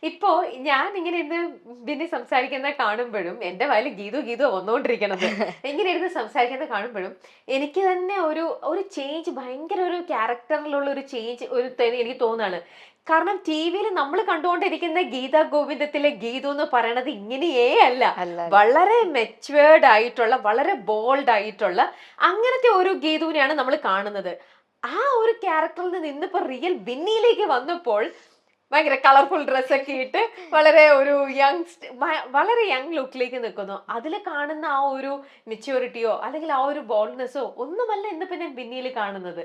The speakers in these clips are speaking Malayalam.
ഇപ്പോ ഞാൻ ഇങ്ങനെ ഇരുന്ന് പിന്നെ സംസാരിക്കുന്ന കാണുമ്പോഴും എന്റെ വായിൽ ഗീതു ഗീതു വന്നുകൊണ്ടിരിക്കണത്. ഇങ്ങനെ ഇരുന്ന് സംസാരിക്കുന്ന കാണുമ്പോഴും എനിക്ക് തന്നെ ഒരു ഒരു ചേഞ്ച്, ഭയങ്കര ഒരു ക്യാരക്ടറിലുള്ള ഒരു ചേഞ്ച് എനിക്ക് തോന്നുകയാണ്. കാരണം ടി വിയിൽ നമ്മൾ കണ്ടുകൊണ്ടിരിക്കുന്ന ഗീതാ ഗോവിന്ദത്തിലെ ഗീതു എന്ന് പറയണത് ഇങ്ങനെയേ അല്ല. വളരെ മെച്വേർഡ് ആയിട്ടുള്ള, വളരെ ബോൾഡ് ആയിട്ടുള്ള അങ്ങനത്തെ ഒരു ഗീതുവിനെയാണ് നമ്മൾ കാണുന്നത്. ആ ഒരു ക്യാരക്ടറിൽ നിന്ന് ഇന്നിപ്പോ റിയൽ ബിന്നിയിലേക്ക് വന്നപ്പോൾ ഭയങ്കര കളർഫുൾ ഡ്രസ്സൊക്കെ ഇട്ട് വളരെ ഒരു വളരെ യങ് ലുക്കിലേക്ക് നിൽക്കുന്നു. അതിൽ കാണുന്ന ആ ഒരു മെച്യൂരിറ്റിയോ അല്ലെങ്കിൽ ആ ഒരു ബോൾഡ്നെസ്സോ ഒന്നുമല്ല ഇന്നിപ്പോ ഞാൻ ബിന്നിയിൽ കാണുന്നത്.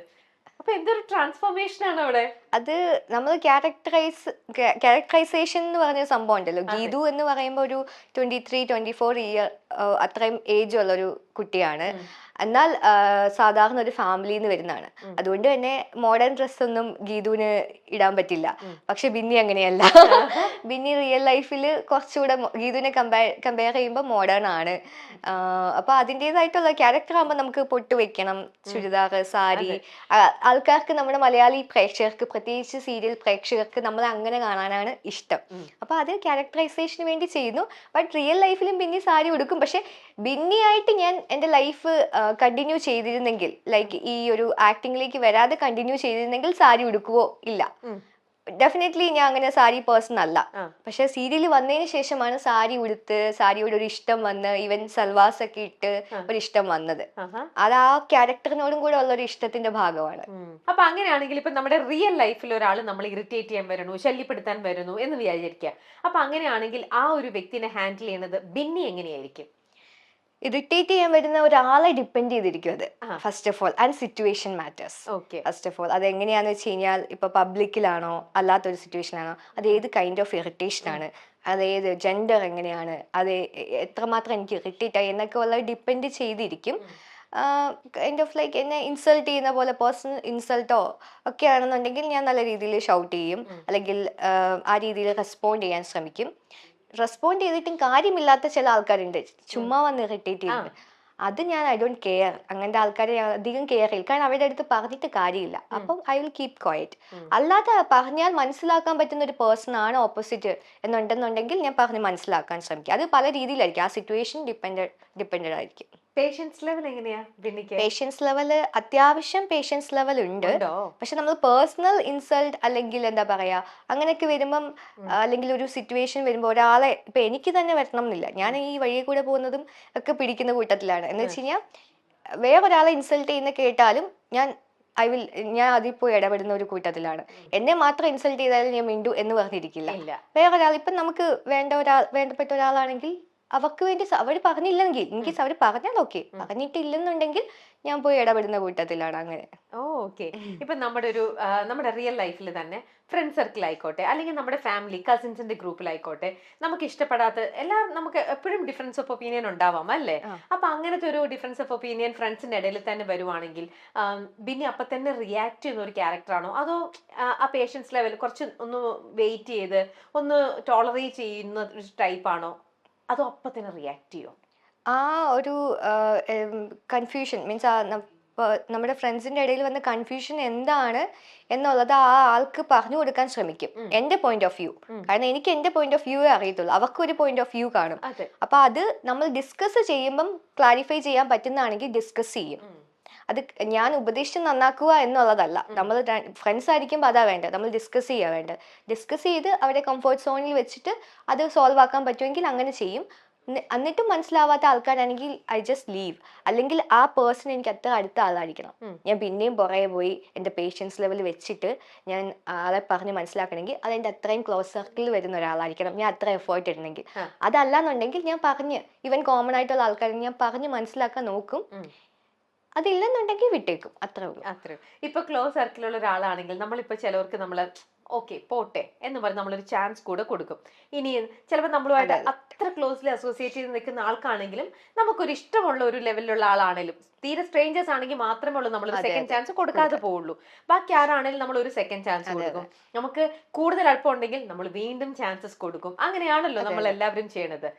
അപ്പൊ എന്തൊരു ട്രാൻസ്ഫോർമേഷൻ ആണ് അവിടെ. അത് നമ്മൾ ക്യാരക്ടറൈസേഷൻ എന്ന് പറഞ്ഞ സംഭവം ഉണ്ടല്ലോ. ഗീതു എന്ന് പറയുമ്പോൾ ഒരു 23-24 ഇയർ അത്രയും ഏജ് ഉള്ള ഒരു കുട്ടിയാണ്. എന്നാൽ സാധാരണ ഒരു ഫാമിലിയിൽ നിന്ന് വരുന്നതാണ്. അതുകൊണ്ട് തന്നെ മോഡേൺ ഡ്രസ് ഒന്നും ഗീതുവിന് ഇടാൻ പറ്റില്ല. പക്ഷെ ബിന്നി അങ്ങനെയല്ല. ബിന്നി റിയൽ ലൈഫിൽ കുറച്ചുകൂടെ ഗീതുവിനെ കമ്പയർ ചെയ്യുമ്പോൾ മോഡേൺ ആണ്. അപ്പൊ അതിൻ്റെതായിട്ടുള്ള ക്യാരക്ടർ ആകുമ്പോൾ നമുക്ക് പൊട്ട് വെക്കണം, ചുരിദാർ, സാരി. ആൾക്കാർക്ക്, നമ്മുടെ മലയാളി പ്രേക്ഷകർക്ക്, പ്രത്യേകിച്ച് സീരിയൽ പ്രേക്ഷകർക്ക് നമ്മൾ അങ്ങനെ കാണാനാണ് ഇഷ്ടം. അപ്പൊ അത് ക്യാരക്ടറൈസേഷന് വേണ്ടി ചെയ്യുന്നു. ബട്ട് റിയൽ ലൈഫിലും ബിന്നി സാരി ഉടുക്കും. പക്ഷെ ബിന്നിയായിട്ട് ഞാൻ എൻ്റെ ലൈഫ് കണ്ടിന്യൂ ചെയ്തിരുന്നെങ്കിൽ, ലൈക്ക് ഈ ഒരു ആക്ടിങ്ങിലേക്ക് വരാതെ കണ്ടിന്യൂ ചെയ്തിരുന്നെങ്കിൽ സാരി ഉടുക്കുവോ? ഇല്ല. ഡെഫിനറ്റ്ലി ഞാൻ അങ്ങനെ സാരി പേഴ്സൺ അല്ല. പക്ഷെ സീരിയൽ വന്നതിന് ശേഷമാണ് സാരി ഉടുത്ത്, സാരിയോട് ഒരു ഇഷ്ടം വന്ന്, ഈവൻ സൽവാസ് ഒക്കെ ഇട്ട് ഒരു ഇഷ്ടം വന്നത്. അത് ആ ക്യാരക്ടറിനോടും കൂടെ ഉള്ള ഒരു ഇഷ്ടത്തിന്റെ ഭാഗമാണ്. അപ്പൊ അങ്ങനെയാണെങ്കിൽ ഇപ്പൊ നമ്മുടെ റിയൽ ലൈഫിൽ ഒരാൾ നമ്മൾ ഇറിറ്റേറ്റ് ചെയ്യാൻ വരുന്നു, ശല്യപ്പെടുത്താൻ വരുന്നു എന്ന് വിചാരിക്കുക. അപ്പൊ അങ്ങനെയാണെങ്കിൽ ആ ഒരു വ്യക്തിനെ ഹാൻഡിൽ ചെയ്യുന്നത് ബിന്നി എങ്ങനെയായിരിക്കും? ഇറിറ്റേറ്റ് ചെയ്യാൻ വരുന്ന ഒരാളെ ഡിപ്പെൻഡ് ചെയ്തിരിക്കും അത്, first of all. And situation matters. First of all അത് എങ്ങനെയാന്ന് വെച്ച് കഴിഞ്ഞാൽ, ഇപ്പൊ പബ്ലിക്കിലാണോ അല്ലാത്തൊരു സിറ്റുവേഷനാണോ, അത് ഏത് കൈൻഡ് ഓഫ് ഇറിറ്റേഷൻ ആണ്, അത് ഏത് ജെൻഡർ എങ്ങനെയാണ്, അത് എത്രമാത്രം എനിക്ക് ഇറിറ്റേറ്റ് ആയി എന്നൊക്കെ ഉള്ളത് ഡിപ്പെൻഡ് ചെയ്തിരിക്കും. കൈൻഡ് ഓഫ് ലൈക്ക് എന്നെ ഇൻസൾട്ട് ചെയ്യുന്ന പോലെ, പേഴ്സണൽ ഇൻസൾട്ടോ ഒക്കെ ആണെന്നുണ്ടെങ്കിൽ ഞാൻ നല്ല രീതിയിൽ ഷൗട്ട് ചെയ്യും, അല്ലെങ്കിൽ ആ രീതിയിൽ റെസ്പോണ്ട് ചെയ്യാൻ ശ്രമിക്കും. റെസ്പോണ്ട് ചെയ്തിട്ടും കാര്യമില്ലാത്ത ചില ആൾക്കാരുണ്ട്, ചുമ്മാ വന്ന് ഇറിറ്റേറ്റ് ചെയ്യുന്നത്. അത് ഞാൻ ഐ ഡോണ്ട് കെയർ. അങ്ങനത്തെ ആൾക്കാരെ അധികം കെയർ ചെയ്യില്ല. കാരണം അവരുടെ അടുത്ത് പറഞ്ഞിട്ട് കാര്യമില്ല. അപ്പം ഐ വിൽ കീപ് ക്വയറ്റ്. അല്ലാതെ പറഞ്ഞാൽ മനസ്സിലാക്കാൻ പറ്റുന്ന ഒരു പേഴ്സൺ ആണ് ഓപ്പോസിറ്റ് എന്നുണ്ടെന്നുണ്ടെങ്കിൽ ഞാൻ പറഞ്ഞ് മനസ്സിലാക്കാൻ ശ്രമിക്കും. അത് പല രീതിയിലായിരിക്കും, ആ സിറ്റുവേഷൻ ഡിപ്പെൻഡഡ് ആയിരിക്കും. പേഷ്യൻസ് ലെവൽ എങ്ങനെയാ? പേഷ്യൻസ് ലെവൽ അത്യാവശ്യം പേഷ്യൻസ് ലെവൽ ഉണ്ട്. പക്ഷെ നമ്മൾ പേഴ്സണൽ ഇൻസൾട്ട് അല്ലെങ്കിൽ എന്താ പറയാ, അങ്ങനെയൊക്കെ വരുമ്പം, അല്ലെങ്കിൽ ഒരു സിറ്റുവേഷൻ വരുമ്പോൾ ഒരാളെ, ഇപ്പൊ എനിക്ക് തന്നെ വരണം എന്നില്ല, ഞാൻ ഈ വഴിയെ കൂടെ പോകുന്നതും ഒക്കെ പിടിക്കുന്ന കൂട്ടത്തിലാണ്. എന്ന് വെച്ച് കഴിഞ്ഞാൽ വേറൊരാളെ ഇൻസൾട്ട് ചെയ്യുന്ന കേട്ടാലും ഞാൻ അതിൽ പോയി ഇടപെടുന്ന ഒരു കൂട്ടത്തിലാണ്. എന്നെ മാത്രം ഇൻസൾട്ട് ചെയ്താലും ഞാൻ മിണ്ടു എന്ന് പറഞ്ഞിരിക്കില്ല. വേറൊരാൾ, ഇപ്പം നമുക്ക് വേണ്ടപ്പെട്ട ഒരാളാണെങ്കിൽ അവർക്ക് വേണ്ടി അവർ പറഞ്ഞില്ലെങ്കിൽ, ഇൻകേസ് അവർ പറഞ്ഞാൽ ഓക്കെ, പറഞ്ഞിട്ടില്ലെന്നുണ്ടെങ്കിൽ ഞാൻ പോയി ഇടപെടുന്ന കൂട്ടത്തിലാണ്. അങ്ങനെ. ഓക്കെ. ഇപ്പൊ നമ്മുടെ റിയൽ ലൈഫിൽ തന്നെ ഫ്രണ്ട് സർക്കിൾ ആയിക്കോട്ടെ, അല്ലെങ്കിൽ നമ്മുടെ ഫാമിലി കസിൻസിന്റെ ഗ്രൂപ്പിലായിക്കോട്ടെ, നമുക്ക് ഇഷ്ടപ്പെടാത്ത നമുക്ക് എപ്പോഴും ഡിഫറൻസ് ഓഫ് ഒപ്പീനിയൻ ഉണ്ടാവാം അല്ലേ? അപ്പൊ അങ്ങനത്തെ ഒരു ഡിഫറൻസ് ഓഫ് ഒപ്പീനിയൻ ഫ്രണ്ട്സിന്റെ ഇടയിൽ തന്നെ വരുവാണെങ്കിൽ ബിന്നി അപ്പൊ തന്നെ റിയാക്ട് ചെയ്യുന്ന ഒരു ക്യാരക്ടറാണോ, അതോ ആ പേഷ്യൻസ് ലെവൽ കുറച്ച് ഒന്ന് വെയിറ്റ് ചെയ്ത് ഒന്ന് ടോളറേറ്റ് ചെയ്യുന്ന ഒരു ടൈപ്പാണോ, അതോ അപ്പൊ തന്നെ റിയാക്ട് ചെയ്യോ? ആ ഒരു കൺഫ്യൂഷൻ മീൻസ് നമ്മുടെ ഫ്രണ്ട്സിന്റെ ഇടയിൽ വന്ന കൺഫ്യൂഷൻ എന്താണ് എന്നുള്ളത് ആ ആൾക്ക് പറഞ്ഞു കൊടുക്കാൻ ശ്രമിക്കും, എന്റെ പോയിന്റ് ഓഫ് വ്യൂ. കാരണം എനിക്ക് എന്റെ പോയിന്റ് ഓഫ് വ്യൂ അറിയത്തുള്ളൂ, അവർക്ക് ഒരു പോയിന്റ് ഓഫ് വ്യൂ കാണും. അപ്പൊ അത് നമ്മൾ ഡിസ്കസ് ചെയ്യുമ്പം ക്ലാരിഫൈ ചെയ്യാൻ പറ്റുന്നതാണെങ്കിൽ ഡിസ്കസ് ചെയ്യും. അത് ഞാൻ ഉപദേശിച്ച് നന്നാക്കുക എന്നുള്ളതല്ല. നമ്മൾ ഫ്രണ്ട്സ് ആയിരിക്കുമ്പോൾ അതാ വേണ്ടത്, നമ്മൾ ഡിസ്കസ് ചെയ്യാൻ വേണ്ടത്. ഡിസ്കസ് ചെയ്ത് അവരുടെ കംഫർട്ട് സോണിൽ വെച്ചിട്ട് അത് സോൾവ് ആക്കാൻ പറ്റുമെങ്കിൽ അങ്ങനെ ചെയ്യും. എന്നിട്ടും മനസ്സിലാവാത്ത ആൾക്കാരാണെങ്കിൽ ഐ ജസ്റ്റ് ലീവ്. അല്ലെങ്കിൽ ആ പേഴ്സൺ എനിക്ക് അത്ര അടുത്ത ആളായിരിക്കണം. ഞാൻ പിന്നെയും പുറകെ പോയി എൻ്റെ പേഷ്യൻസ് ലെവൽ വെച്ചിട്ട് ഞാൻ ആളെ പറഞ്ഞ് മനസ്സിലാക്കണമെങ്കിൽ അതെൻ്റെ അത്രയും ക്ലോസ് സർക്കിളിൽ വരുന്ന ഒരാളായിരിക്കണം, ഞാൻ അത്ര എഫേർട്ട് ഇടണമെങ്കിൽ. അതല്ലാന്നുണ്ടെങ്കിൽ ഞാൻ പറഞ്ഞ്, ഈവൻ കോമൺ ആയിട്ടുള്ള ആൾക്കാരെ ഞാൻ പറഞ്ഞ് മനസ്സിലാക്കാൻ നോക്കും. അതില്ലെന്നുണ്ടെങ്കിൽ വിട്ടേക്കും. അത്രേ ഉള്ളൂ. ഇപ്പൊ ക്ലോസ് സർക്കിളുള്ള ഒരാളാണെങ്കിൽ നമ്മളിപ്പോ ചിലവർക്ക് നമ്മള് ഓക്കെ പോട്ടെ എന്ന് പറഞ്ഞ് നമ്മളൊരു ചാൻസ് കൂടെ കൊടുക്കും. ഇനി ചിലപ്പോൾ നമ്മളുമായിട്ട് അത്ര ക്ലോസ്ലി അസോസിയേറ്റ് ചെയ്ത് നിൽക്കുന്ന ആൾക്കാണെങ്കിലും നമുക്കൊരു ഇഷ്ടമുള്ള ഒരു ലെവലിലുള്ള ആളാണെങ്കിലും, തീരെ സ്ട്രേഞ്ചേഴ്സ് ആണെങ്കിൽ മാത്രമേ ഉള്ളൂ നമ്മൾ സെക്കൻഡ് ചാൻസ് കൊടുക്കാതെ പോവുള്ളൂ. ബാക്കി ആരാണെങ്കിലും നമ്മൾ ഒരു സെക്കൻഡ് ചാൻസ് കൊടുക്കും. നമുക്ക് കൂടുതൽ അടുപ്പമുണ്ടെങ്കിൽ നമ്മൾ വീണ്ടും ചാൻസസ് കൊടുക്കും. അങ്ങനെയാണല്ലോ നമ്മൾ എല്ലാവരും ചെയ്യണത്.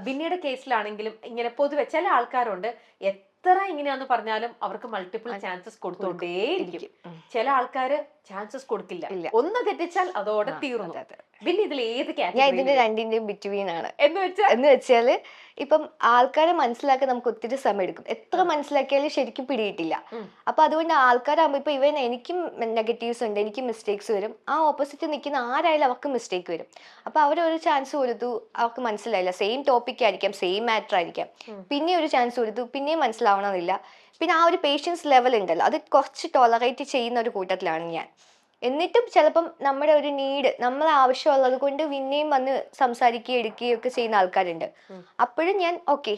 ബിന്നിയുടെ കേസിലാണെങ്കിലും ഇങ്ങനെ പൊതുവെ ചില ആൾക്കാരുണ്ട്, എത്ര ഇങ്ങനെയാന്ന് പറഞ്ഞാലും അവർക്ക് മൾട്ടിപ്പിൾ ചാൻസസ് കൊടുത്തോണ്ടേയിരിക്കും. ചില ആൾക്കാര് ചാൻസസ് കൊടുക്കില്ല. ഇല്ല. ഒന്ന് തെറ്റിച്ചാൽ അതോടെ തീർന്നു. പിന്നെ ഇതിൽ ഏത് ഞാൻ കാറ്റഗറി ഇതിന്റെ രണ്ടിന്റെയും ബിറ്റ്വീൻ ആണ്. എന്ന് വെച്ചാല് ഇപ്പം ആൾക്കാരെ മനസ്സിലാക്കാൻ നമുക്ക് ഒത്തിരി സമയം എടുക്കും. എത്ര മനസ്സിലാക്കിയാലും ശരിക്കും പിടിയിട്ടില്ല. അപ്പൊ അതുകൊണ്ട് ആൾക്കാരാകുമ്പോ ഇപ്പൊ ഇവൻ എനിക്കും നെഗറ്റീവ്സ് ഉണ്ട്, എനിക്കും മിസ്റ്റേക്സ് വരും. ആ ഓപ്പോസിറ്റ് നിൽക്കുന്ന ആരായാലും അവർക്ക് മിസ്റ്റേക്ക് വരും. അപ്പൊ അവരൊരു ചാൻസ് കൊടുത്തു, അവർക്ക് മനസ്സിലായില്ല. സെയിം ടോപ്പിക് ആയിരിക്കാം, സെയിം മാറ്റർ ആയിരിക്കാം. പിന്നെ ഒരു ചാൻസ് കൊടുത്തു, പിന്നെയും മനസ്സിലാവണമെന്നില്ല. പിന്നെ ആ ഒരു പേഷ്യൻസ് ലെവൽ ഉണ്ടല്ലോ, അത് കുറച്ച് ടോളറേറ്റ് ചെയ്യുന്ന ഒരു കൂട്ടത്തിലാണ് ഞാൻ. എന്നിട്ടും ചിലപ്പം നമ്മുടെ ഒരു നീഡ്, നമ്മളെ ആവശ്യമുള്ളത് കൊണ്ട് പിന്നെയും വന്ന് സംസാരിക്കുകയും എടുക്കുകയും ഒക്കെ ചെയ്യുന്ന ആൾക്കാരുണ്ട്. അപ്പോഴും ഞാൻ ഓക്കെ,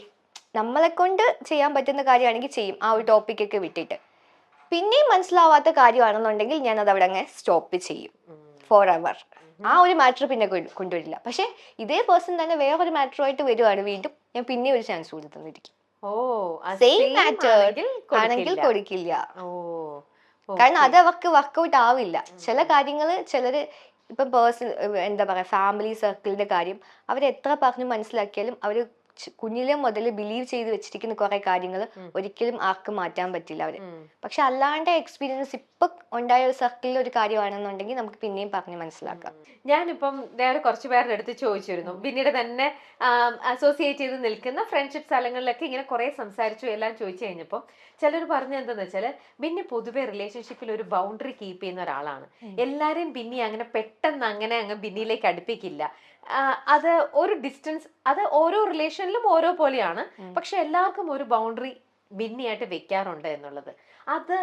നമ്മളെ കൊണ്ട് ചെയ്യാൻ പറ്റുന്ന കാര്യമാണെങ്കിൽ ചെയ്യും, ആ ഒരു ടോപ്പിക്കൊക്കെ വിട്ടിട്ട്. പിന്നെയും മനസ്സിലാവാത്ത കാര്യമാണെന്നുണ്ടെങ്കിൽ ഞാൻ അത് അവിടെ അങ്ങ് സ്റ്റോപ്പ് ചെയ്യും ഫോർ എവർ. ആ ഒരു മാറ്റർ പിന്നെ കൊണ്ടുവരില്ല. പക്ഷെ ഇതേ പേഴ്സൺ തന്നെ വേറൊരു മാറ്ററുമായിട്ട് വരുവാണ്, വീണ്ടും ഞാൻ പിന്നെ ഒരു ചാൻസ് കൊടുത്തിരിക്കും. സെയിം മാറ്റർ ആണെങ്കിൽ കൊടുക്കില്ല. കാരണം അത് അവർക്ക് വർക്കൗട്ട് ആവില്ല. ചില കാര്യങ്ങള് ചിലര് ഇപ്പം എന്താ പറയാ, ഫാമിലി സർക്കിളിന്റെ കാര്യം അവരെത്ര പറഞ്ഞ് മനസ്സിലാക്കിയാലും അവര് കുഞ്ഞിലെ മുതൽ ബിലീവ് ചെയ്ത് വെച്ചിരിക്കുന്ന കുറെ കാര്യങ്ങൾ ഒരിക്കലും ആർക്കും മാറ്റാൻ പറ്റില്ല അവര്. പക്ഷെ അല്ലാണ്ട് എക്സ്പീരിയൻസ് ഇപ്പൊ ഉണ്ടായ ഒരു സർക്കിളിൽ ഒരു കാര്യമാണെന്നുണ്ടെങ്കിൽ നമുക്ക് പിന്നെയും പറഞ്ഞ് മനസ്സിലാക്കാം. ഞാനിപ്പം നേരെ കുറച്ചു പേരുടെ അടുത്ത് ചോദിച്ചിരുന്നു, പിന്നീട് തന്നെ അസോസിയേറ്റ് ചെയ്ത് നിൽക്കുന്ന ഫ്രണ്ട്ഷിപ്പ് സ്ഥലങ്ങളിലൊക്കെ ഇങ്ങനെ കുറെ സംസാരിച്ചു എല്ലാം ചോദിച്ചു കഴിഞ്ഞപ്പോൾ ചിലർ പറഞ്ഞത് എന്താന്ന് വെച്ചാല്, പിന്നെ പൊതുവെ റിലേഷൻഷിപ്പിൽ ഒരു ബൗണ്ടറി കീപ്പ് ചെയ്യുന്ന ഒരാളാണ്. എല്ലാരെയും പിന്നെ അങ്ങനെ പെട്ടെന്ന് അങ്ങനെ അങ്ങ് ബിന്നിയിലേക്ക് അടുപ്പിക്കില്ല. അത് ഒരു ഡിസ്റ്റൻസ്, അത് ഓരോ റിലേഷനിലും ഓരോ പോലെയാണ്. പക്ഷെ എല്ലാവർക്കും ഒരു ബൗണ്ടറി ബിന്നിയായിട്ട് വെക്കാറുണ്ട് എന്നുള്ളത്. അത്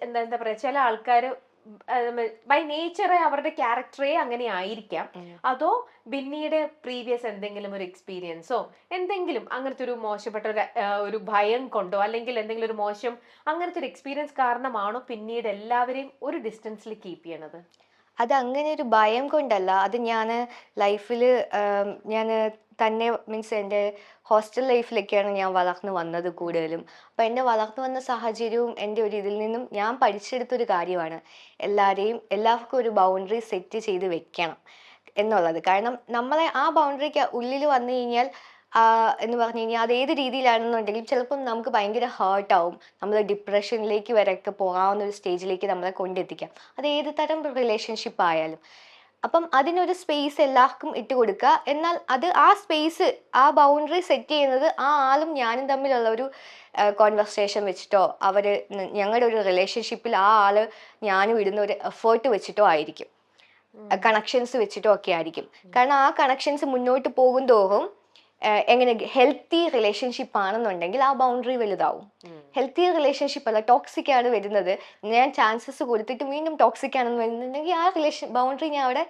എന്താ പറയാ, ചില ആൾക്കാർ ബൈ നേച്ചറെ അവരുടെ ക്യാരക്ടറേ അങ്ങനെ ആയിരിക്കാം. അതോ ബിന്നിയുടെ പ്രീവിയസ് എന്തെങ്കിലും ഒരു എക്സ്പീരിയൻസോ എന്തെങ്കിലും അങ്ങനത്തെ ഒരു മോശപ്പെട്ട ഒരു ഭയം കൊണ്ടോ അല്ലെങ്കിൽ എന്തെങ്കിലും ഒരു മോശം അങ്ങനത്തെ ഒരു എക്സ്പീരിയൻസ് കാരണമാണോ പിന്നീട് എല്ലാവരെയും ഒരു ഡിസ്റ്റൻസിൽ കീപ്പ് ചെയ്യണത്? അത് അങ്ങനെ ഒരു ഭയം കൊണ്ടല്ല. അത് ഞാൻ ലൈഫിൽ ഞാൻ തന്നെ മീൻസ് എൻ്റെ ഹോസ്റ്റൽ ലൈഫിലൊക്കെയാണ് ഞാൻ വളർന്നു വന്നത് കൂടുതലും. അപ്പം എന്നെ വളർന്നു വന്ന സാഹചര്യവും എൻ്റെ ഒരു ഇതിൽ നിന്നും ഞാൻ പഠിച്ചെടുത്തൊരു കാര്യമാണ് എല്ലാവർക്കും ഒരു ബൗണ്ടറി സെറ്റ് ചെയ്ത് വെക്കണം എന്നുള്ളത്. കാരണം നമ്മളെ ആ ബൗണ്ടറിക്ക് ഉള്ളിൽ വന്നു കഴിഞ്ഞാൽ എന്ന് പറഞ്ഞു കഴിഞ്ഞാൽ അത് ഏത് രീതിയിലാണെന്നുണ്ടെങ്കിലും ചിലപ്പം നമുക്ക് ഭയങ്കര ഹേർട്ടാവും. നമ്മൾ ഡിപ്രഷനിലേക്ക് വരെയൊക്കെ പോകാവുന്ന ഒരു സ്റ്റേജിലേക്ക് നമ്മളെ കൊണ്ടെത്തിക്കാം, അത് ഏത് തരം റിലേഷൻഷിപ്പ് ആയാലും. അപ്പം അതിനൊരു സ്പേസ് എല്ലാവർക്കും ഇട്ട് കൊടുക്കുക. എന്നാൽ അത് ആ സ്പേസ്, ആ ബൗണ്ടറി സെറ്റ് ചെയ്യുന്നത് ആ ആളും ഞാനും തമ്മിലുള്ള ഒരു കോൺവെർസേഷൻ വെച്ചിട്ടോ ഞങ്ങളുടെ ഒരു റിലേഷൻഷിപ്പിൽ ആ ആള് ഞാനും ഇടുന്ന ഒരു എഫേർട്ട് വെച്ചിട്ടോ ആയിരിക്കും, കണക്ഷൻസ് വെച്ചിട്ടോ ഒക്കെ ആയിരിക്കും. കാരണം ആ കണക്ഷൻസ് മുന്നോട്ട് പോകും തോറും എങ്ങനെ ഹെൽത്തി റിലേഷൻഷിപ്പ് ആണെന്നുണ്ടെങ്കിൽ ആ ബൗണ്ടറി വലുതാവും. ഹെൽത്തി റിലേഷൻഷിപ്പ് അല്ല, ടോക്സിക് ആണ് വരുന്നത്, ഞാൻ ചാൻസസ് കൊടുത്തിട്ട് വീണ്ടും ടോക്സിക് ആണെന്ന് വരുന്നുണ്ടെങ്കിൽ ആ ബൗണ്ടറി ഞാൻ അവിടെ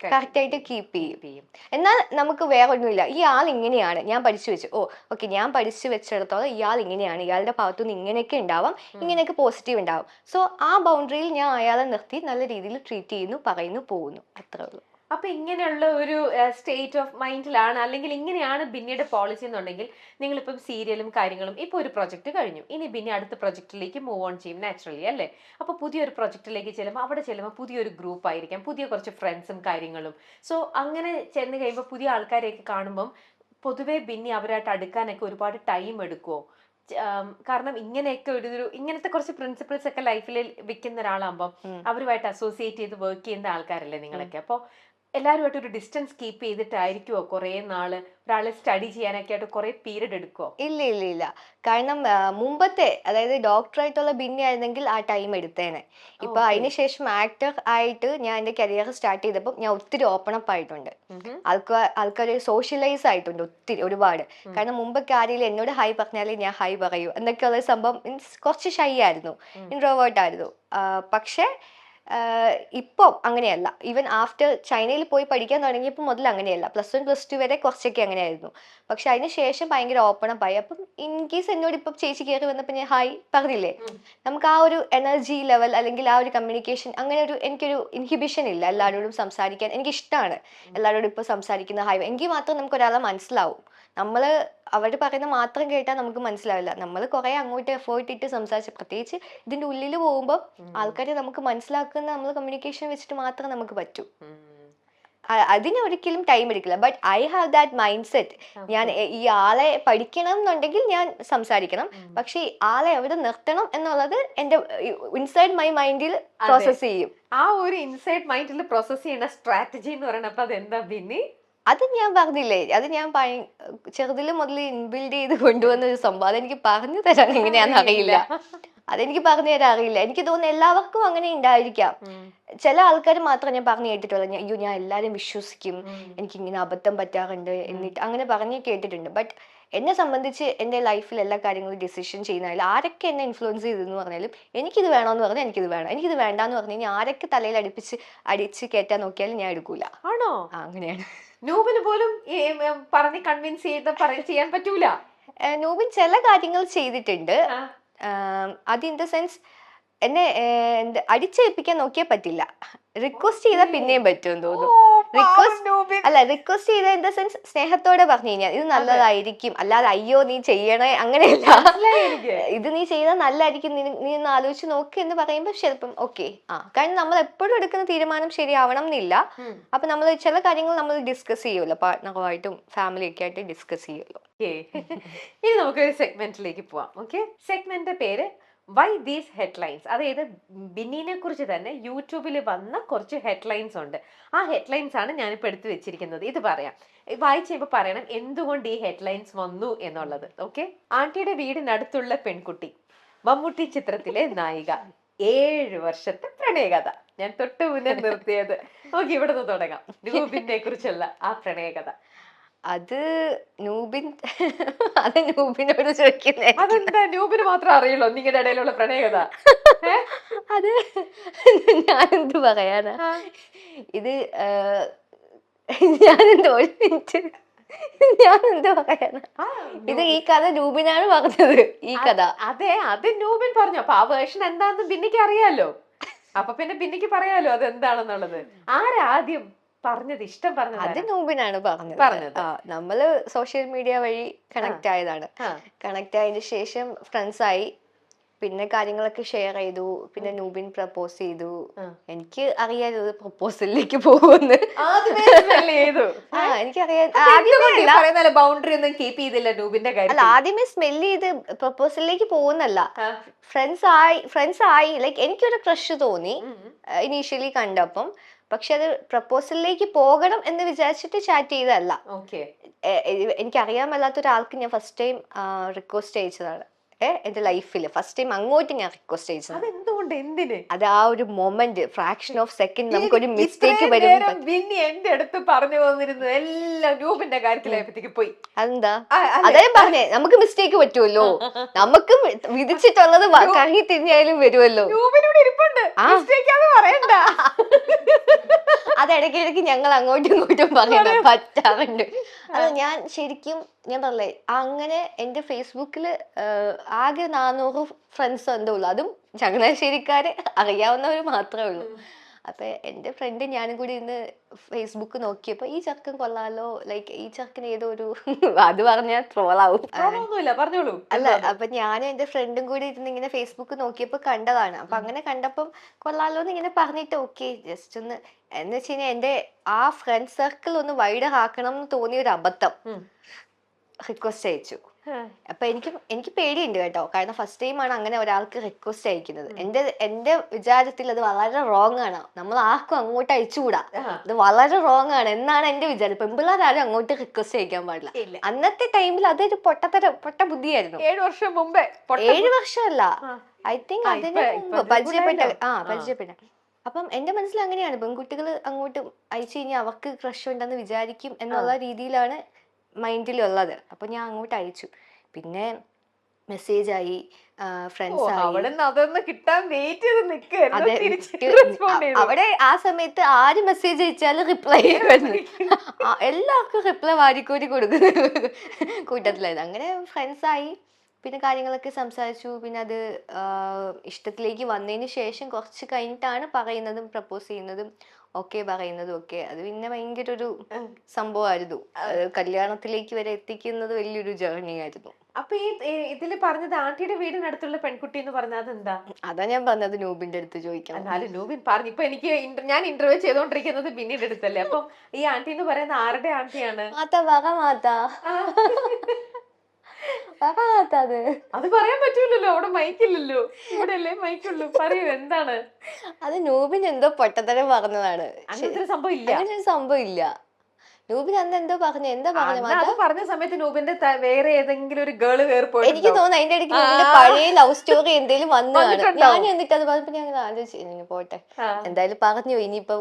കറക്റ്റായിട്ട് കീപ്പ് ചെയ്യും. എന്നാൽ നമുക്ക് വേറെ ഒന്നുമില്ല, ഈ ആൾ ഇങ്ങനെയാണ്, ഞാൻ പഠിച്ചു വെച്ചു, ഓക്കെ ഞാൻ പഠിച്ചു വെച്ചിടത്തോളം ഇയാൾ ഇങ്ങനെയാണ്, ഇയാളുടെ ഭാഗത്തുനിന്ന് ഇങ്ങനെയൊക്കെ ഉണ്ടാവാം, ഇങ്ങനെയൊക്കെ പോസിറ്റീവ് ഉണ്ടാവും. സോ ആ ബൗണ്ടറിയിൽ ഞാൻ അയാളെ നിർത്തി നല്ല രീതിയിൽ ട്രീറ്റ് ചെയ്യുന്നു, പറയുന്നു, പോകുന്നു, അത്രേ ഉള്ളൂ. അപ്പൊ ഇങ്ങനെയുള്ള ഒരു സ്റ്റേറ്റ് ഓഫ് മൈൻഡിലാണ്, അല്ലെങ്കിൽ ഇങ്ങനെയാണ് ബിന്നിയുടെ പോളിസി എന്നുണ്ടെങ്കിൽ നിങ്ങളിപ്പം സീരിയലും കാര്യങ്ങളും ഇപ്പൊ ഒരു പ്രൊജക്ട് കഴിഞ്ഞു, ഇനി ബിന്നി അടുത്ത പ്രൊജക്റ്റിലേക്ക് മൂവ് ഓൺ ചെയ്യും നാച്ചുറലി അല്ലേ. അപ്പൊ പുതിയൊരു പ്രൊജക്റ്റിലേക്ക് ചെല്ലുമ്പോൾ അവിടെ ചെല്ലുമ്പോൾ പുതിയൊരു ഗ്രൂപ്പ് ആയിരിക്കാം, പുതിയ കുറച്ച് ഫ്രണ്ട്സും കാര്യങ്ങളും. സോ അങ്ങനെ ചെന്ന് കഴിയുമ്പോൾ പുതിയ ആൾക്കാരെയൊക്കെ കാണുമ്പം പൊതുവെ ബിന്നി അവരായിട്ട് അടുക്കാനൊക്കെ ഒരുപാട് ടൈം എടുക്കുമോ? കാരണം ഇങ്ങനെയൊക്കെ ഇങ്ങനത്തെ കുറച്ച് പ്രിൻസിപ്പിൾസ് ഒക്കെ ലൈഫിൽ വിൽക്കുന്ന ഒരാളാകുമ്പോൾ അവരുമായിട്ട് അസോസിയേറ്റ് ചെയ്ത് വർക്ക് ചെയ്യുന്ന ആൾക്കാരല്ലേ നിങ്ങളൊക്കെ. അപ്പോൾ എല്ലാവരുമായിട്ട് ഒരു ഡിസ്റ്റൻസ് കീപ്പ് ചെയ്തിട്ടായിരിക്കുമോ കുറെ നാള് ഒരാളെ സ്റ്റഡി ചെയ്യാനൊക്കെ ആയിട്ട് കുറെ പീരീഡ് എടുക്കുമോ? ഇല്ല. കാരണം മുമ്പത്തെ, അതായത് ഡോക്ടറായിട്ടുള്ള ബിന്നി ആയിരുന്നെങ്കിൽ ആ ടൈം എടുത്തേനെ. ഇപ്പൊ അതിനുശേഷം ആക്ടർ ആയിട്ട് ഞാൻ എന്റെ കരിയർ സ്റ്റാർട്ട് ചെയ്തപ്പോൾ ഞാൻ ഒത്തിരി ഓപ്പൺ അപ്പ് ആയിട്ടുണ്ട്. ആൾക്കാർ സോഷ്യലൈസ് ആയിട്ടുണ്ട് ഒരുപാട്. കാരണം മുമ്പൊക്കെ ആരെങ്കിലും എന്നോട് ഹൈ പറഞ്ഞാലേ ഞാൻ ഹൈ പറയൂ എന്നൊക്കെയുള്ള സംഭവം, മീൻസ് കുറച്ച് ഷൈ ആയിരുന്നു, ഇൻട്രോവേർട്ട് ആയിരുന്നു. പക്ഷെ ഇപ്പം അങ്ങനെയല്ല. ഈവൻ ആഫ്റ്റർ ചൈനയിൽ പോയി പഠിക്കാൻ തുടങ്ങിയപ്പോൾ മുതൽ അങ്ങനെയല്ല. +1 +2 വരെ കുറച്ചൊക്കെ അങ്ങനെയായിരുന്നു. പക്ഷെ അതിന് ശേഷം ഭയങ്കര ഓപ്പൺ അപ്പ് ആയി. അപ്പം ഇൻ കേസ് എന്നോട് ഇപ്പം ചേച്ചി കയറി വന്നപ്പോൾ ഞാൻ ഹായ് പറഞ്ഞില്ലേ, നമുക്ക് ആ ഒരു എനർജി ലെവൽ അല്ലെങ്കിൽ ആ ഒരു കമ്മ്യൂണിക്കേഷൻ, അങ്ങനെ എനിക്കൊരു ഇൻഹിബിഷൻ ഇല്ല. എല്ലാവരോടും സംസാരിക്കാൻ എനിക്കിഷ്ടമാണ്. എല്ലാവരോടും ഇപ്പോൾ സംസാരിക്കുന്ന ഹായ് എങ്കിൽ മാത്രം നമുക്ക് ഒരാളെ മനസ്സിലാവും. അവർ പറയുന്ന മാത്രം കേട്ടാൽ നമുക്ക് മനസ്സിലാവില്ല. നമ്മൾ കുറെ അങ്ങോട്ട് എഫേർട്ട് ഇട്ട് സംസാരിച്ച്, പ്രത്യേകിച്ച് ഇതിന്റെ ഉള്ളിൽ പോകുമ്പോൾ ആൾക്കാരെ നമുക്ക് മനസ്സിലാക്കുന്ന നമ്മൾ കമ്മ്യൂണിക്കേഷൻ വെച്ചിട്ട് മാത്രം നമുക്ക് പറ്റൂ. അതിന് ഒരിക്കലും ടൈം എടുക്കില്ല. But I have that mind set. ഞാൻ ഈ ആളെ പഠിക്കണം എന്നുണ്ടെങ്കിൽ ഞാൻ സംസാരിക്കണം. പക്ഷെ ഈ ആളെ എവിടെ നിർത്തണം എന്നുള്ളത് എന്റെ ഇൻസൈഡ് മൈ മൈൻഡിൽ പ്രോസസ് ചെയ്യും. ആ ഒരു ഇൻസൈഡ് മൈൻഡിൽ പ്രോസസ് ചെയ്യുന്ന സ്ട്രാറ്റജി എന്ന് പറയുന്നത് അത് എന്താ ബിന്നി? അത് ഞാൻ പറഞ്ഞില്ലേ, അത് ഞാൻ ചെറുതില് മുതൽ ഇൻബിൽഡ് ചെയ്ത് കൊണ്ടുവന്ന ഒരു സംഭവം. അതെനിക്ക് പറഞ്ഞു തരാൻ എങ്ങനെയാണെന്ന് അറിയില്ല. അതെനിക്ക് പറഞ്ഞു തരാൻ അറിയില്ല. എനിക്ക് തോന്നുന്നു എല്ലാവർക്കും അങ്ങനെ ഉണ്ടായിരിക്കാം. ചില ആൾക്കാർ മാത്രം ഞാൻ പറഞ്ഞു കേട്ടിട്ടുള്ളൂ, അയ്യോ ഞാൻ എല്ലാവരും വിശ്വസിക്കും, എനിക്ക് ഇങ്ങനെ അബദ്ധം പറ്റാറുണ്ട് എന്നിട്ട് അങ്ങനെ പറഞ്ഞ് കേട്ടിട്ടുണ്ട്. ബട്ട് എന്നെ സംബന്ധിച്ച് എൻ്റെ ലൈഫിൽ എല്ലാ കാര്യങ്ങളും ഡിസിഷൻ ചെയ്യുന്നതിൽ ആരൊക്കെ എന്നെ ഇൻഫ്ലുവൻസ് ചെയ്തെന്ന് പറഞ്ഞാലും എനിക്കിത് വേണമെന്ന് പറഞ്ഞാൽ എനിക്കിത് വേണം, എനിക്കിത് വേണ്ടാന്ന് പറഞ്ഞു കഴിഞ്ഞാൽ ആരൊക്കെ തലയിൽ അടിച്ച് കയറ്റാൻ നോക്കിയാലും ഞാൻ എടുക്കൂല. ആണോ? അങ്ങനെയാണ്. നൂബിന് പോലും പറഞ്ഞ് കൺവിൻസ് ചെയ്യാൻ പറ്റൂല. നൂബിൻ ചില കാര്യങ്ങൾ ചെയ്തിട്ടുണ്ട്. അത് ഇൻ ദ സെൻസ് എന്നെ അടിച്ചേൽപ്പിക്കാൻ നോക്കിയാൽ പറ്റില്ല. റിക്വസ്റ്റ് ചെയ്താൽ പിന്നെയും പറ്റുമെന്ന് തോന്നുന്നു. റിക്വസ്റ്റ് ചെയ്ത ഇൻ ദ സെൻസ് സ്നേഹത്തോടെ പറഞ്ഞു കഴിഞ്ഞാൽ ഇത് നല്ലതായിരിക്കും, അല്ലാതെ അയ്യോ നീ ചെയ്യണേ അങ്ങനെയല്ല, ഇത് നീ ചെയ്താൽ നല്ലതായിരിക്കും, നീ ഒന്ന് ആലോചിച്ച് നോക്ക് എന്ന് പറയുമ്പോൾ ചിലപ്പം ഓക്കെ. കാരണം നമ്മൾ എപ്പോഴും എടുക്കുന്ന തീരുമാനം ശരിയാവണം എന്നില്ല. അപ്പൊ നമ്മൾ ചില കാര്യങ്ങൾ നമ്മൾ ഡിസ്കസ് ചെയ്യുമല്ലോ, പാർട്ട്ണറുമായിട്ടും ഫാമിലി ഒക്കെ ആയിട്ട് ഡിസ്കസ് ചെയ്യുമല്ലോ. ഇനി നമുക്കൊരു സെഗ്മെന്റിലേക്ക് പോവാം. ഓക്കെ, സെഗ്മെന്റിന്റെ പേര് വൈ ദീസ് ഹെഡ്ലൈൻസ്. അതായത് ബിന്നിനെ കുറിച്ച് തന്നെ യൂട്യൂബിൽ വന്ന കുറച്ച് ഹെഡ്ലൈൻസ് ഉണ്ട്. ആ ഹെഡ്ലൈൻസ് ആണ് ഞാനിപ്പോൾ എടുത്തു വെച്ചിരിക്കുന്നത്. ഇത് പറയാം, വായിച്ച് കഴിയുമ്പോൾ പറയണം എന്തുകൊണ്ട് ഈ ഹെഡ്ലൈൻസ് വന്നു എന്നുള്ളത്. ഓക്കെ, ആന്റിയുടെ വീടിനടുത്തുള്ള പെൺകുട്ടി, മമ്മൂട്ടി ചിത്രത്തിലെ നായിക, 7 വർഷത്തെ പ്രണയകഥ. ഞാൻ തൊട്ട് മുന്നേ നിർത്തിയത്. ഓക്കെ, ഇവിടെ നിന്ന് തുടങ്ങാം. നൂബിനെ കുറിച്ചുള്ള ആ പ്രണയകഥ. അത് നൂബിനോട് ചോദിക്കുന്നേ. അതെന്താ നൂബിന് മാത്രം അറിയുള്ളൂ നിങ്ങളുടെ ഇടയിലുള്ള പ്രണയകഥ? അത് ഞാനെന്ത് പറയാനാ, ഇത് ഒരു മിനിറ്റ്, ഞാനെന്ത് പറയാനാ, ഇത് ഈ കഥ നൂബിനാണ് പറഞ്ഞത്. ഈ കഥ അതെ, അത് നൂബിൻ പറഞ്ഞു. അപ്പൊ ആ വേർഷൻ എന്താണെന്ന് ബിന്നിക്ക് അറിയാലോ. അപ്പൊ പിന്നെ ബിന്നിക്ക് പറയാലോ അത് എന്താണെന്നുള്ളത്. ആരാദ്യം പറഞ്ഞത്, ഇഷ്ടം പറഞ്ഞത്? അത് നൂബിനാണ് പറഞ്ഞത്. നമ്മള് സോഷ്യൽ മീഡിയ വഴി കണക്ട് ആയതാണ്. കണക്ട് ആയതിനു ശേഷം ഫ്രണ്ട്സ് ആയി, പിന്നെ കാര്യങ്ങളൊക്കെ ഷെയർ ചെയ്തു. പിന്നെ നൂബിൻ പ്രപ്പോസ് ചെയ്തു. എനിക്ക് അറിയാലോ പ്രപ്പോസലിലേക്ക് പോകുമെന്ന്. എനിക്കറിയാം. ബൗണ്ടറി ഒന്നും കീപ്പ് ചെയ്തില്ല നൂബിന്റെ കാര്യം. അല്ല, ആദ്യമേ സ്മെല് ചെയ്ത് പ്രപ്പോസലിലേക്ക് പോകുന്നല്ല, ഫ്രണ്ട്സ് ആയി. ലൈക്ക് എനിക്കൊരു ക്രഷ് തോന്നി ഇനീഷ്യലി കണ്ടപ്പം. പക്ഷെ അത് പ്രപ്പോസലിലേക്ക് പോകണം എന്ന് വിചാരിച്ചിട്ട് ചാറ്റ് ചെയ്തതല്ല. എനിക്കറിയാൻ മേലാത്ത ഒരാൾക്ക് ഞാൻ ഫസ്റ്റ് ടൈം റിക്വസ്റ്റ് അയച്ചതാണ് എന്റെ ലൈഫിൽ. ഫസ്റ്റ് ടൈം അങ്ങോട്ട് ഞാൻ റിക്വസ്റ്റ് അയച്ചത്. അത് ആ ഒരു മൊമെന്റ്, ഫ്രാക്ഷൻ ഓഫ് സെക്കൻഡ് നമുക്കൊരു മിസ്റ്റേക്ക് വരും. എന്റെ അടുത്ത് പറഞ്ഞു പോന്നിരുന്നു എല്ലാം നൂബിന്റെ കാര്യത്തിലായപ്പോഴത്തേക്ക് പോയി. അതെന്താ? അതേ പറഞ്ഞേ, നമുക്ക് മിസ്റ്റേക്ക് പറ്റുമല്ലോ, നമുക്ക് വിധിച്ചിട്ടുള്ളത് കറങ്ങി തിരിഞ്ഞാലും വരുമല്ലോ. അതിടയ്ക്കിടയ്ക്ക് ഞങ്ങൾ അങ്ങോട്ടും ഇങ്ങോട്ടും പറയണം, പറ്റാറുണ്ട്. അത് ഞാൻ ശരിക്കും ഞാൻ പറഞ്ഞേ, അങ്ങനെ എന്റെ ഫേസ്ബുക്കില് ആകെ 400 ഫ്രണ്ട്സ് എന്തോ ഉള്ളു. അതും ചങ്ങനാശ്ശേരിക്കാര് അറിയാവുന്നവർ മാത്രമേ ഉള്ളൂ. അപ്പൊ എന്റെ ഫ്രണ്ട് ഞാനും കൂടി ഇന്ന് ഫേസ്ബുക്ക് നോക്കിയപ്പോ ഈ ചെറുക്കൻ കൊള്ളാലോ, ലൈക്ക് ഈ ചെറുക്കൻ ഏതോ ഒരു അത് പറഞ്ഞാൽ ട്രോളാവും. അല്ല, അപ്പൊ ഞാനും എന്റെ ഫ്രണ്ടും കൂടി ഇരുന്ന് ഇങ്ങനെ ഫേസ്ബുക്ക് നോക്കിയപ്പോ കണ്ടതാണ്. അപ്പൊ അങ്ങനെ കണ്ടപ്പം കൊള്ളാലോ എന്ന് ഇങ്ങനെ പറഞ്ഞിട്ട് ഓക്കെ ജസ്റ്റ് ഒന്ന്, എന്ന് വെച്ച് കഴിഞ്ഞാൽ എന്റെ ആ ഫ്രണ്ട് സർക്കിൾ ഒന്ന് വൈഡർ ആക്കണം എന്ന് തോന്നിയ ഒരു അബദ്ധം റിക്വസ്റ്റ് അയച്ചു. അപ്പൊ എനിക്ക് പേടിയുണ്ട് കേട്ടോ, കാരണം ഫസ്റ്റ് ടൈം ആണ് അങ്ങനെ ഒരാൾക്ക് റിക്വസ്റ്റ് അയക്കുന്നത്. എന്റെ വിചാരത്തിൽ അത് വളരെ റോങ് ആണ്. നമ്മൾ ആർക്കും അങ്ങോട്ട് അയച്ചുകൂടാ, അത് വളരെ റോങ് ആണ് എന്നാണ് എന്റെ വിചാരം. പെൺപിള്ളേരാരും അങ്ങോട്ട് റിക്വസ്റ്റ് അയക്കാൻ പാടില്ല. അന്നത്തെ ടൈമിൽ അതൊരു പൊട്ട ബുദ്ധിയായിരുന്നു. 7 വർഷം മുമ്പേ. 7 വർഷമല്ല, ഐ തിങ്ക് അതിന് മുമ്പ് പരിചയപ്പെട്ട. അപ്പം എന്റെ മനസ്സിൽ അങ്ങനെയാണ്, പെൺകുട്ടികൾ അങ്ങോട്ട് അയച്ചു കഴിഞ്ഞാൽ അവർക്ക് ക്രഷ് ഉണ്ടെന്ന് വിചാരിക്കും എന്നുള്ള രീതിയിലാണ് മൈൻഡിലുള്ളത്. അപ്പൊ ഞാൻ അങ്ങോട്ട് അയച്ചു. പിന്നെ മെസ്സേജ് ആയി, ഫ്രണ്ട്സ് അവിടെ ആ സമയത്ത് ആര് മെസ്സേജ് അയച്ചാലും റിപ്ലൈ ചെയ്യുന്നു. എല്ലാവർക്കും റിപ്ലൈ വാരിക്കോരി കൊടുക്കുന്ന കൂട്ടത്തിലായത്. അങ്ങനെ ഫ്രണ്ട്സ് ആയി, പിന്നെ കാര്യങ്ങളൊക്കെ സംസാരിച്ചു. പിന്നെ അത് ഇഷ്ടത്തിലേക്ക് വന്നതിന് ശേഷം കുറച്ച് കഴിഞ്ഞിട്ടാണ് പറയുന്നതും പ്രപ്പോസ് ചെയ്യുന്നതും ഓക്കെ പറയുന്നതും ഒക്കെ. അത് പിന്നെ ഭയങ്കര ഒരു സംഭവമായിരുന്നു. കല്യാണത്തിലേക്ക് വരെ എത്തിക്കുന്നത് വലിയൊരു ജേർണി ആയിരുന്നു. അപ്പൊ ഇതില് പറഞ്ഞത് ആന്റിയുടെ വീടിനടുത്തുള്ള പെൺകുട്ടി എന്ന് പറഞ്ഞാൽ അതെന്താ? അതാ ഞാൻ പറഞ്ഞത് നൂബിന്റെ അടുത്ത് ചോദിക്കണം. എന്നാലും നൂബിൻ പറഞ്ഞു. ഇപ്പൊ എനിക്ക് ഞാൻ ഇന്റർവ്യൂ ചെയ്തോണ്ടിരിക്കുന്നത് പിന്നീട് അടുത്തല്ലേ. അപ്പം ഈ ആന്റി എന്ന് പറയുന്ന ആരുടെ ആന്റിയാണ്? മാതാ ആ, അത് അത് പറയാൻ പറ്റൂലല്ലോ, അവിടെ മൈക്കില്ലല്ലോ. ഇവിടെ അല്ലേ മൈക്കുള്ളൂ. പറയൂ, എന്താണ്? അത് നൂബിൻ എന്തോ പൊട്ടത്തരം പറഞ്ഞതാണ്. അങ്ങനത്തെ ഒരു സംഭവം ഇല്ല. അങ്ങനെ ഒരു സംഭവം ഇല്ല. നൂബിൻ അന്ന് എന്തോ പറഞ്ഞു, എന്താ പറഞ്ഞു അന്ന് അത് പറഞ്ഞ സമയത്ത് നൂബിന്റെ വേറെ ഏതെങ്കിലും ഒരു ഗേള് കയറി എനിക്ക് പോയിട്ടുണ്ടോ? തോന്നുന്നു അതിന്റെ ഇടയ്ക്ക് നൂബിന്റെ പഴയ ലവ് സ്റ്റോറി എന്തെങ്കിലും വന്നതാണ്. വന്നിട്ടുണ്ടോ? ഞാൻ എന്നിട്ട് അത് പറഞ്ഞപ്പോ ഞാൻ ആലോചിച്ചു പോട്ടെ, ആ. എന്തായാലും പറഞ്ഞു ഇനിയിപ്പൊ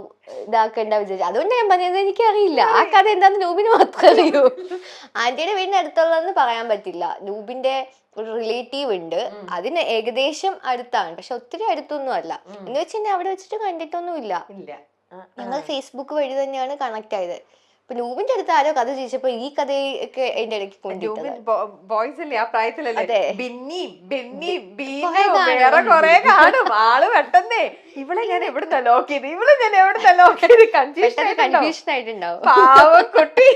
ഇതാക്കണ്ട വിചാരിച്ചു. അതുകൊണ്ട് ഞാൻ പറഞ്ഞത് എനിക്കറിയില്ല ആ കഥ എന്താന്ന് നൂബിന് മാത്രമേ അറിയൂ. ആന്റിയുടെ വീടിന് അടുത്തുള്ളതെന്ന് പറയാൻ പറ്റില്ല. നൂബിന്റെ ഒരു റിലേറ്റീവ് ഉണ്ട്, അതിന് ഏകദേശം അടുത്താണ്, പക്ഷെ ഒത്തിരി അടുത്തൊന്നും അല്ല. എന്ന് വെച്ചാൽ അവിടെ വെച്ചിട്ട് കണ്ടിട്ടൊന്നും ഇല്ല. ഇല്ല. ഞങ്ങൾ ഫേസ്ബുക്ക് വഴി തന്നെയാണ് കണക്ട് ആയത്. ഇപ്പൊ നൂബിന്റെ അടുത്ത് ആരോ കഥ ചോദിച്ചപ്പോ ഈ കഥയൊക്കെ അതിന്റെ ഇടയ്ക്ക് കൊണ്ടുപോയി. ബോയ്സ് അല്ലേ ആ പ്രായത്തിലല്ലേ? അതെ. ബിന്നി ബിന്നി കൊറേ കാണും. വേറെ കൊറേ കാണും. ആള് പെട്ടെന്നേ ഇവളെ ഞാൻ എവിടുന്ന ലോക്ക് ചെയ്ത്, ഇവളെ ഞാൻ എവിടുന്ന ലോക്ക് ചെയ്ത് കൺഫ്യൂഷൻ ആയിട്ടുണ്ടാവും. പാവക്കുട്ടി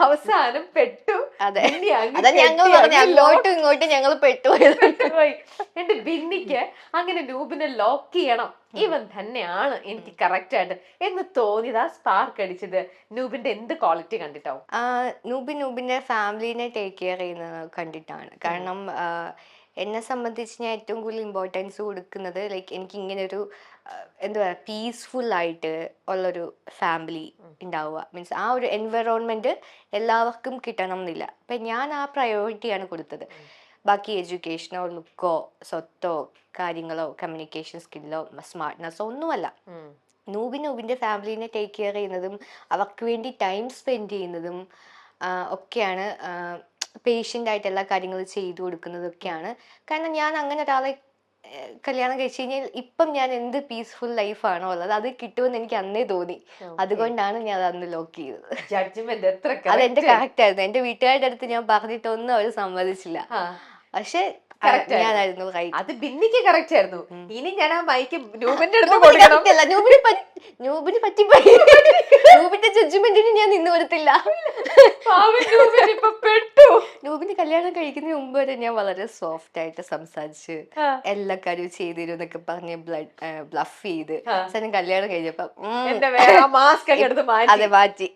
അവസാനം പെട്ടു. അതെ, ബിന്നി അങ്ങ് അതാ ഞങ്ങൾ കെട്ടി പറഞ്ഞു അങ്ങ് അങ്ങോട്ടും ഇങ്ങോട്ടും ഞങ്ങൾ പെട്ടുപോയത്. പോയി. എന്റെ ബിന്നിക്ക് അങ്ങനെ നൂബിനെ ലോക്ക് ചെയ്യണം, ഇവൻ തന്നെയാണ് എനിക്ക് കറക്റ്റ് ആയിട്ട് എന്ന് തോന്നിയത്, ആ സ്പാർക്ക് അടിച്ചത് നൂബിന്റെ എന്ത് ക്വാളിറ്റി കണ്ടിട്ടാവും? നൂബിന്റെ ഫാമിലിനെ ടേക്ക് കെയർ ചെയ്യുന്നത് കണ്ടിട്ടാണ്. കാരണം എന്നെ സംബന്ധിച്ച് ഞാൻ ഏറ്റവും കൂടുതൽ ഇമ്പോർട്ടൻസ് കൊടുക്കുന്നത് ലൈക്ക് എനിക്ക് ഇങ്ങനെ ഒരു എന്താ പറയുക പീസ്ഫുൾ ആയിട്ട് ഉള്ളൊരു ഫാമിലി ഉണ്ടാവുക. മീൻസ് ആ ഒരു എൻവയറോൺമെന്റ് എല്ലാവർക്കും കിട്ടണം എന്നില്ല. അപ്പം ഞാൻ ആ പ്രയോറിറ്റിയാണ് കൊടുത്തത്. ബാക്കി എഡ്യൂക്കേഷനോ ലുക്കോ സ്വത്തോ കാര്യങ്ങളോ കമ്മ്യൂണിക്കേഷൻ സ്കില്ലോ സ്മാർട്ട്നെസ്സോ ഒന്നുമല്ല. നൂബിന്റെ ഫാമിലിനെ ടേക്ക് കെയർ ചെയ്യുന്നതും അവർക്ക് വേണ്ടി ടൈം സ്പെൻഡ് ചെയ്യുന്നതും ഒക്കെയാണ്. പേഷ്യൻ്റ് ആയിട്ട് എല്ലാ കാര്യങ്ങളും ചെയ്തു കൊടുക്കുന്നതൊക്കെയാണ്. കാരണം ഞാൻ അങ്ങനെ ഒരാളെ കല്യാണം കഴിച്ചു കഴിഞ്ഞാൽ ഇപ്പം ഞാൻ എന്ത് പീസ്ഫുൾ ലൈഫാണോ ഉള്ളത് അത് കിട്ടുമെന്ന് എനിക്ക് അന്നേ തോന്നി. അതുകൊണ്ടാണ് ഞാൻ അത് അന്ന് ലോക്ക് ചെയ്തത്. ജഡ്ജ്മെന്റ് എത്ര അതെന്റെ കറക്റ്റ് ആയിരുന്നു. എന്റെ വീട്ടുകാരുടെ അടുത്ത് ഞാൻ പറഞ്ഞിട്ടൊന്നും അവർ സമ്മതിച്ചില്ല. പക്ഷെ ഞാനായിരുന്നു റൈറ്റ്. അത് ബിന്നിക്ക് കറക്റ്റ് ആയിരുന്നു. ഇനി ഞാൻ ആ മൈക്ക് നൂബിന്റെ അടുത്ത് കൊടുക്കണം. നൂബിന് പറ്റിപ്പോയി. നൂബിന്റെ ജഡ്ജ്മെന്റിന് ഞാൻ നിന്ന് കൊടുത്തില്ല. നൂബിന് കല്യാണം കഴിക്കുന്നതിന് മുമ്പ് വരെ ഞാൻ വളരെ സോഫ്റ്റ് ആയിട്ട് സംസാരിച്ച് എല്ലാ കാര്യവും ചെയ്തിരും എന്നൊക്കെ പറഞ്ഞ് ബ്ലഫ് ചെയ്ത് കല്യാണം കഴിഞ്ഞപ്പോ അതെ മാറ്റി.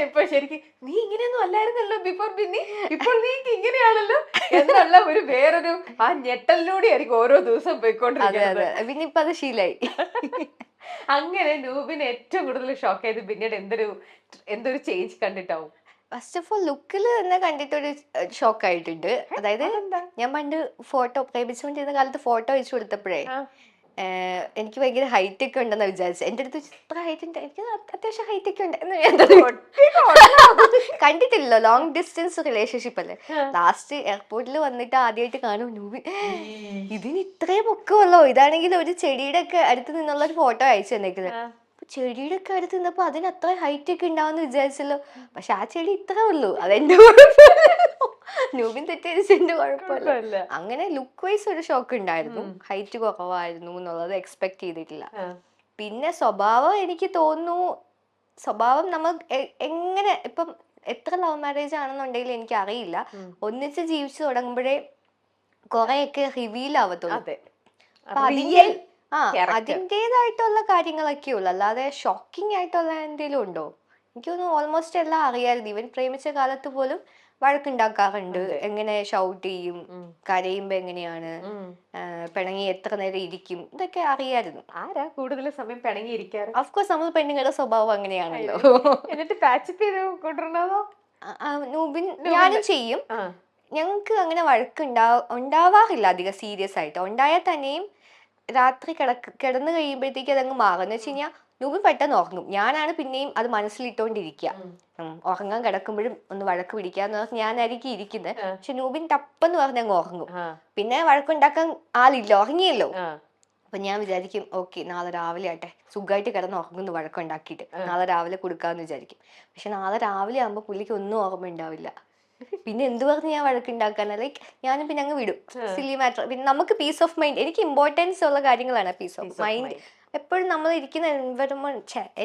ഇപ്പൊ ശരിക്കും നീ ഇങ്ങനെയൊന്നും അല്ലായിരുന്നല്ലോ ബിഫോർ ബിന്നി, ഇപ്പോൾ നീ ഇങ്ങനെയാണല്ലോ എന്നുള്ള ഒരു വേറൊരു ആ ഞെട്ടലിലൂടെ ആയിരിക്കും ഓരോ ദിവസം പോയിക്കൊണ്ടിരിക്കുന്നത്. പിന്നെ ഇപ്പൊ അത് ശീലായി. അങ്ങനെ നൂബിന് ഏറ്റവും കൂടുതൽ ഷോക്ക് ആയത് പിന്നീട് എന്തൊരു ചേഞ്ച് കണ്ടിട്ടാവും? ഫസ്റ്റ് ഓഫ് ഓൾ ലുക്കിൽ തന്നെ കണ്ടിട്ടൊരു ഷോക്ക് ആയിട്ടുണ്ട്. അതായത് ഞാൻ പണ്ട് ഫോട്ടോ പ്രേമിച്ചുകൊണ്ടിരുന്ന കാലത്ത് ഫോട്ടോ അയച്ചു കൊടുത്തപ്പോഴേ എനിക്ക് ഭയങ്കര ഹൈറ്റ് ഒക്കെ ഉണ്ടെന്ന് വിചാരിച്ചു. എന്റെ അടുത്ത് ഇത്ര ഹൈറ്റ് ഉണ്ട്, എനിക്ക് അത്യാവശ്യം ഹൈറ്റ് ഒക്കെ ഉണ്ട് കണ്ടിട്ടില്ലല്ലോ. ലോങ് ഡിസ്റ്റൻസ് റിലേഷൻഷിപ്പ് അല്ലേ. ലാസ്റ്റ് എയർപോർട്ടിൽ വന്നിട്ട് ആദ്യമായിട്ട് കാണും നൂബി, ഇതിന് ഇത്രയും പൊക്കമല്ലോ. ഇതാണെങ്കിൽ ഒരു ചെടിയുടെ ഒക്കെ അടുത്ത് നിന്നുള്ള ഒരു ഫോട്ടോ അയച്ചു തന്നേക്കുന്നത്. ചെടിയുടെ ഒക്കെ അടുത്ത് നിന്നപ്പോ അതിന് അത്ര ഹൈറ്റ് ഒക്കെ ഉണ്ടാവുമെന്ന് വിചാരിച്ചല്ലോ. പക്ഷെ ആ ചെടി ഇത്രേ ഉള്ളൂ. അതെന്റെ നൂബിൻ തെറ്റിദ്ധരിച്ചെന്റെ കുഴപ്പമില്ല. അങ്ങനെ ലുക്ക് വൈസ് ഒരു ഷോക്ക് ഉണ്ടായിരുന്നു. ഹൈറ്റ് കുറവായിരുന്നു എന്നുള്ളത് എക്സ്പെക്ട് ചെയ്തിട്ടില്ല. പിന്നെ സ്വഭാവം എനിക്ക് തോന്നുന്നു, സ്വഭാവം നമ്മൾ എങ്ങനെ ഇപ്പം എത്ര ലവ് മാരേജ് ആണെന്നുണ്ടെങ്കിൽ എനിക്ക് അറിയില്ല, ഒന്നിച്ച് ജീവിച്ചു തുടങ്ങുമ്പോഴേ കുറെയൊക്കെ റിവീൽ ആവത്തുള്ളൂ. അതിൻ്റെതായിട്ടുള്ള കാര്യങ്ങളൊക്കെ ഉള്ളു, അല്ലാതെ ഷോക്കിംഗ് ആയിട്ടുള്ള എന്തെങ്കിലും ഉണ്ടോ? എനിക്ക് തോന്നുന്നു ഓൾമോസ്റ്റ് എല്ലാം അറിയാമായിരുന്നു. ഇവൻ പ്രേമിച്ച കാലത്ത് പോലും വഴക്കുണ്ടാക്കാറുണ്ട്, എങ്ങനെ ഷൗട്ട് ചെയ്യും, കരയുമ്പോ എങ്ങനെയാണ്, പിണങ്ങി എത്ര നേരം ഇരിക്കും, ഇതൊക്കെ അറിയായിരുന്നു. ആരാ കൂടുതൽ സമയം പിണങ്ങി ഇരിക്കാറ്? ഓഫ്കോഴ്സ് നമ്മൾ പെണ്ണുങ്ങളുടെ സ്വഭാവം അങ്ങനെയാണല്ലോ. എന്നിട്ട് പാച്ചപ്പ് ചെയ്ത് കൊണ്ടുവരണതോ? നൂബിൻ ഞാനും ചെയ്യും. ഞങ്ങൾക്ക് അങ്ങനെ ഉണ്ടാവാറില്ല അധികം സീരിയസ് ആയിട്ട്. ഉണ്ടായാൽ തന്നെയും രാത്രി കിടന്നു കഴിയുമ്പോഴത്തേക്ക് അതങ്ങ് മാറും. എന്ന് വെച്ച് കഴിഞ്ഞാൽ നൂബിൻ പെട്ടെന്ന് ഉറങ്ങും. ഞാനാണ് പിന്നെയും അത് മനസ്സിലിട്ടോണ്ടിരിക്കുക. ഉറങ്ങാൻ കിടക്കുമ്പോഴും ഒന്ന് വഴക്ക് പിടിക്കാന്ന് പറഞ്ഞ് ഞാനായിരിക്കും ഇരിക്കുന്നത്. പക്ഷെ നൂബിൻ ടപ്പെന്ന് പറഞ്ഞ് അങ്ങ് ഉറങ്ങും. പിന്നെ വഴക്കുണ്ടാക്കാൻ ആളില്ല, ഉറങ്ങിയല്ലോ. അപ്പൊ ഞാൻ വിചാരിക്കും ഓക്കെ നാളെ രാവിലെ ആട്ടെ, സുഖമായിട്ട് കിടന്ന് ഉറങ്ങുന്നു വഴക്കുണ്ടാക്കിയിട്ട്, നാളെ രാവിലെ കൊടുക്കാന്ന് വിചാരിക്കും. പക്ഷെ നാളെ രാവിലെ ആകുമ്പോ പുള്ളിക്ക് ഒന്നും ഓർമ്മ ഉണ്ടാവില്ല. പിന്നെ എന്ത് പറഞ്ഞ് ഞാൻ വഴക്കുണ്ടാക്കാനാ? ലൈക്ക് ഞാനും പിന്നെ അങ്ങ് വിടും. Silly matter. പിന്നെ നമുക്ക് പീസ് ഓഫ് മൈൻഡ്, എനിക്ക് ഇമ്പോർട്ടൻസ് ഉള്ള കാര്യങ്ങളാണ് പീസ് ഓഫ് മൈൻഡ്. എപ്പോഴും നമ്മൾ ഇരിക്കുന്ന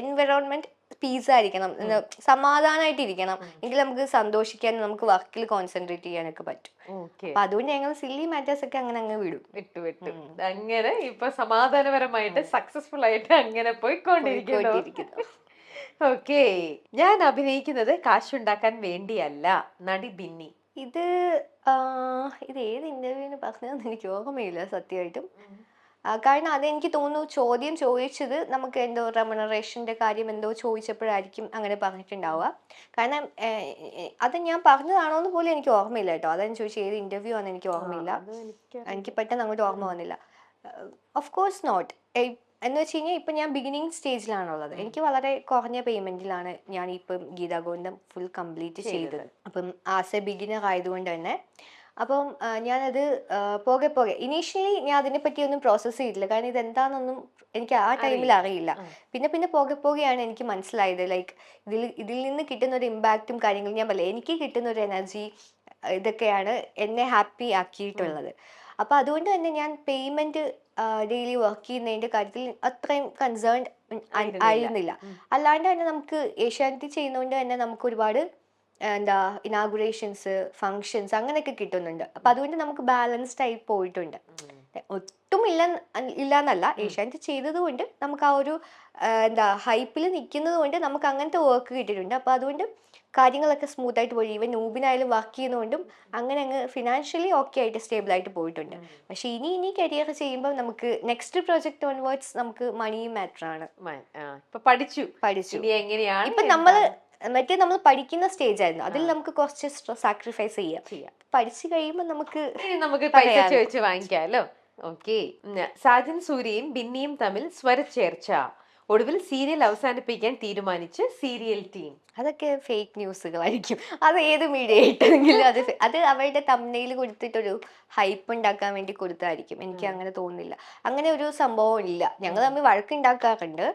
എൻവയറോൺമെന്റ് പീസ് ആയിരിക്കണം, സമാധാനമായിട്ടിരിക്കണം, എങ്കിൽ നമുക്ക് സന്തോഷിക്കാനും നമുക്ക് വർക്കിൽ കോൺസെൻട്രേറ്റ് ചെയ്യാനൊക്കെ പറ്റും. ഓക്കെ, അപ്പൊ അതുകൊണ്ട് ഞങ്ങൾ സില്ലി മാറ്റേഴ്സ് ഒക്കെ അങ്ങനെ അങ്ങ് വിടും. വിട്ടു അങ്ങനെ ഇപ്പൊ സമാധാനപരമായിട്ട് സക്സസ്ഫുൾ ആയിട്ട് അങ്ങനെ പോയിക്കൊണ്ടിരിക്കുന്നു. ഓക്കെ, ഞാൻ അഭിനയിക്കുന്നത് കാശുണ്ടാക്കാൻ വേണ്ടിയല്ല. നടി ബിന്നി. ഇത് ഇത് ഏത് ഇന്റർവ്യൂവിന് പറഞ്ഞതെന്ന് എനിക്ക് ഓർമ്മയില്ല സത്യമായിട്ടും. കാരണം അതെനിക്ക് തോന്നുന്നു ചോദ്യം ചോദിച്ചത് നമുക്ക് എന്തോ റെമുനറേഷന്റെ കാര്യം എന്തോ ചോദിച്ചപ്പോഴായിരിക്കും അങ്ങനെ പറഞ്ഞിട്ടുണ്ടാവുക. കാരണം അത് ഞാൻ പറഞ്ഞതാണോ എന്ന് പോലും എനിക്ക് ഓർമ്മയില്ല കേട്ടോ. അതെന്ന് ചോദിച്ചാൽ ഏത് ഇന്റർവ്യൂ ആണെന്ന് എനിക്ക് ഓർമ്മയില്ല. എനിക്ക് പെട്ടെന്ന് അങ്ങോട്ട് ഓർമ്മ വന്നില്ല. Of course not. എന്ന് വെച്ച് കഴിഞ്ഞാൽ ഇപ്പം ഞാൻ ബിഗിനിങ് സ്റ്റേജിലാണുള്ളത്. എനിക്ക് വളരെ കുറഞ്ഞ പേയ്മെന്റിലാണ് ഞാൻ ഇപ്പം ഗീതാ ഗോവിന്ദം ഫുൾ കംപ്ലീറ്റ് ചെയ്തത്. അപ്പം ആസ് എ ബിഗിനർ ആയതുകൊണ്ട് തന്നെ അപ്പം ഞാനത് പോകെ പോകെ ഇനീഷ്യലി ഞാൻ അതിനെപ്പറ്റി ഒന്നും പ്രോസസ്സ് ചെയ്തില്ല. കാരണം ഇതെന്താണെന്നൊന്നും എനിക്ക് ആ ടൈമിൽ അറിയില്ല. പിന്നെ പോകെ പോകെയാണ് എനിക്ക് മനസ്സിലായത്. ലൈക്ക് ഇതിൽ നിന്ന് കിട്ടുന്ന ഒരു ഇമ്പാക്റ്റും കാര്യങ്ങളും ഞാൻ പറയില്ല, എനിക്ക് കിട്ടുന്ന ഒരു എനർജി ഇതൊക്കെയാണ് എന്നെ ഹാപ്പി ആക്കിയിട്ടുള്ളത്. അപ്പം അതുകൊണ്ട് തന്നെ ഞാൻ പേയ്മെന്റ് ഡെയിലി വർക്ക് ചെയ്യുന്നതിന്റെ കാര്യത്തിൽ അത്രയും കൺസേൺഡ് ആയിരുന്നില്ല. അല്ലാണ്ട് തന്നെ നമുക്ക് ഏഷ്യാനെറ്റിൽ ചെയ്യുന്നതുകൊണ്ട് തന്നെ നമുക്ക് ഒരുപാട് എന്താ ഇനാഗുറേഷൻസ്, ഫങ്ഷൻസ് അങ്ങനെയൊക്കെ കിട്ടുന്നുണ്ട്. അപ്പൊ അതുകൊണ്ട് നമുക്ക് ബാലൻസ്ഡ് ആയി പോയിട്ടുണ്ട്. ഒട്ടും ഇല്ലെന്നല്ല, ഏഷ്യാനെറ്റ് ചെയ്തത് കൊണ്ട് നമുക്ക് ആ ഒരു എന്താ ഹൈപ്പിൽ നിൽക്കുന്നത് കൊണ്ട് നമുക്ക് അങ്ങനത്തെ വർക്ക് കിട്ടിയിട്ടുണ്ട്. അപ്പൊ അതുകൊണ്ട് കാര്യങ്ങളൊക്കെ സ്മൂത്ത് ആയിട്ട് പോയി. ഈവൻ നൂബിനായാലും വർക്ക് ചെയ്യുന്നതുകൊണ്ടും അങ്ങനെ അങ്ങ് ഫിനാൻഷ്യലി ഓക്കെ ആയിട്ട് സ്റ്റേബിൾ ആയിട്ട് പോയിട്ടുണ്ട്. പക്ഷെ ഇനി കരിയർ ചെയ്യുമ്പോൾ നമുക്ക് നെക്സ്റ്റ് പ്രോജക്ട് ഓൺവേർഡ്സ് നമുക്ക് മണി മാറ്റർ ആണ്. പഠിച്ചു എങ്ങനെയാണ് ഇപ്പൊ നമ്മൾ പഠിക്കുന്ന സ്റ്റേജ് ആയിരുന്നു. അതിൽ നമുക്ക് കുറച്ച് സാക്രിഫൈസ് ചെയ്യാം. പഠിച്ചു കഴിയുമ്പോൾ നമുക്ക് പൈസ ചോദിച്ച് വാങ്ങിക്കാമല്ലോ. ഓക്കെ, സാജൻ സൂര്യയും ബിന്നിയും തമ്മിൽ സ്വരച്ചേർച്ച, ഒടുവിൽ സീരിയൽ അവസാനിപ്പിക്കാൻ തീരുമാനിച്ച് സീരിയൽ ടീം. അതൊക്കെ ഫേക്ക് ന്യൂസുകളായിരിക്കും. അത് ഏത് മീഡിയ ഇട്ടെങ്കിലും അത് അവരുടെ തംബ്നെയിൽ കൊടുത്തിട്ടൊരു ഹൈപ്പ് ഉണ്ടാക്കാൻ വേണ്ടി കൊടുത്തായിരിക്കും. എനിക്ക് അങ്ങനെ തോന്നുന്നില്ല. അങ്ങനെ ഒരു സംഭവം ഇല്ല. ഞങ്ങൾ തമ്മിൽ വഴക്കുണ്ടാക്കാറുണ്ട്.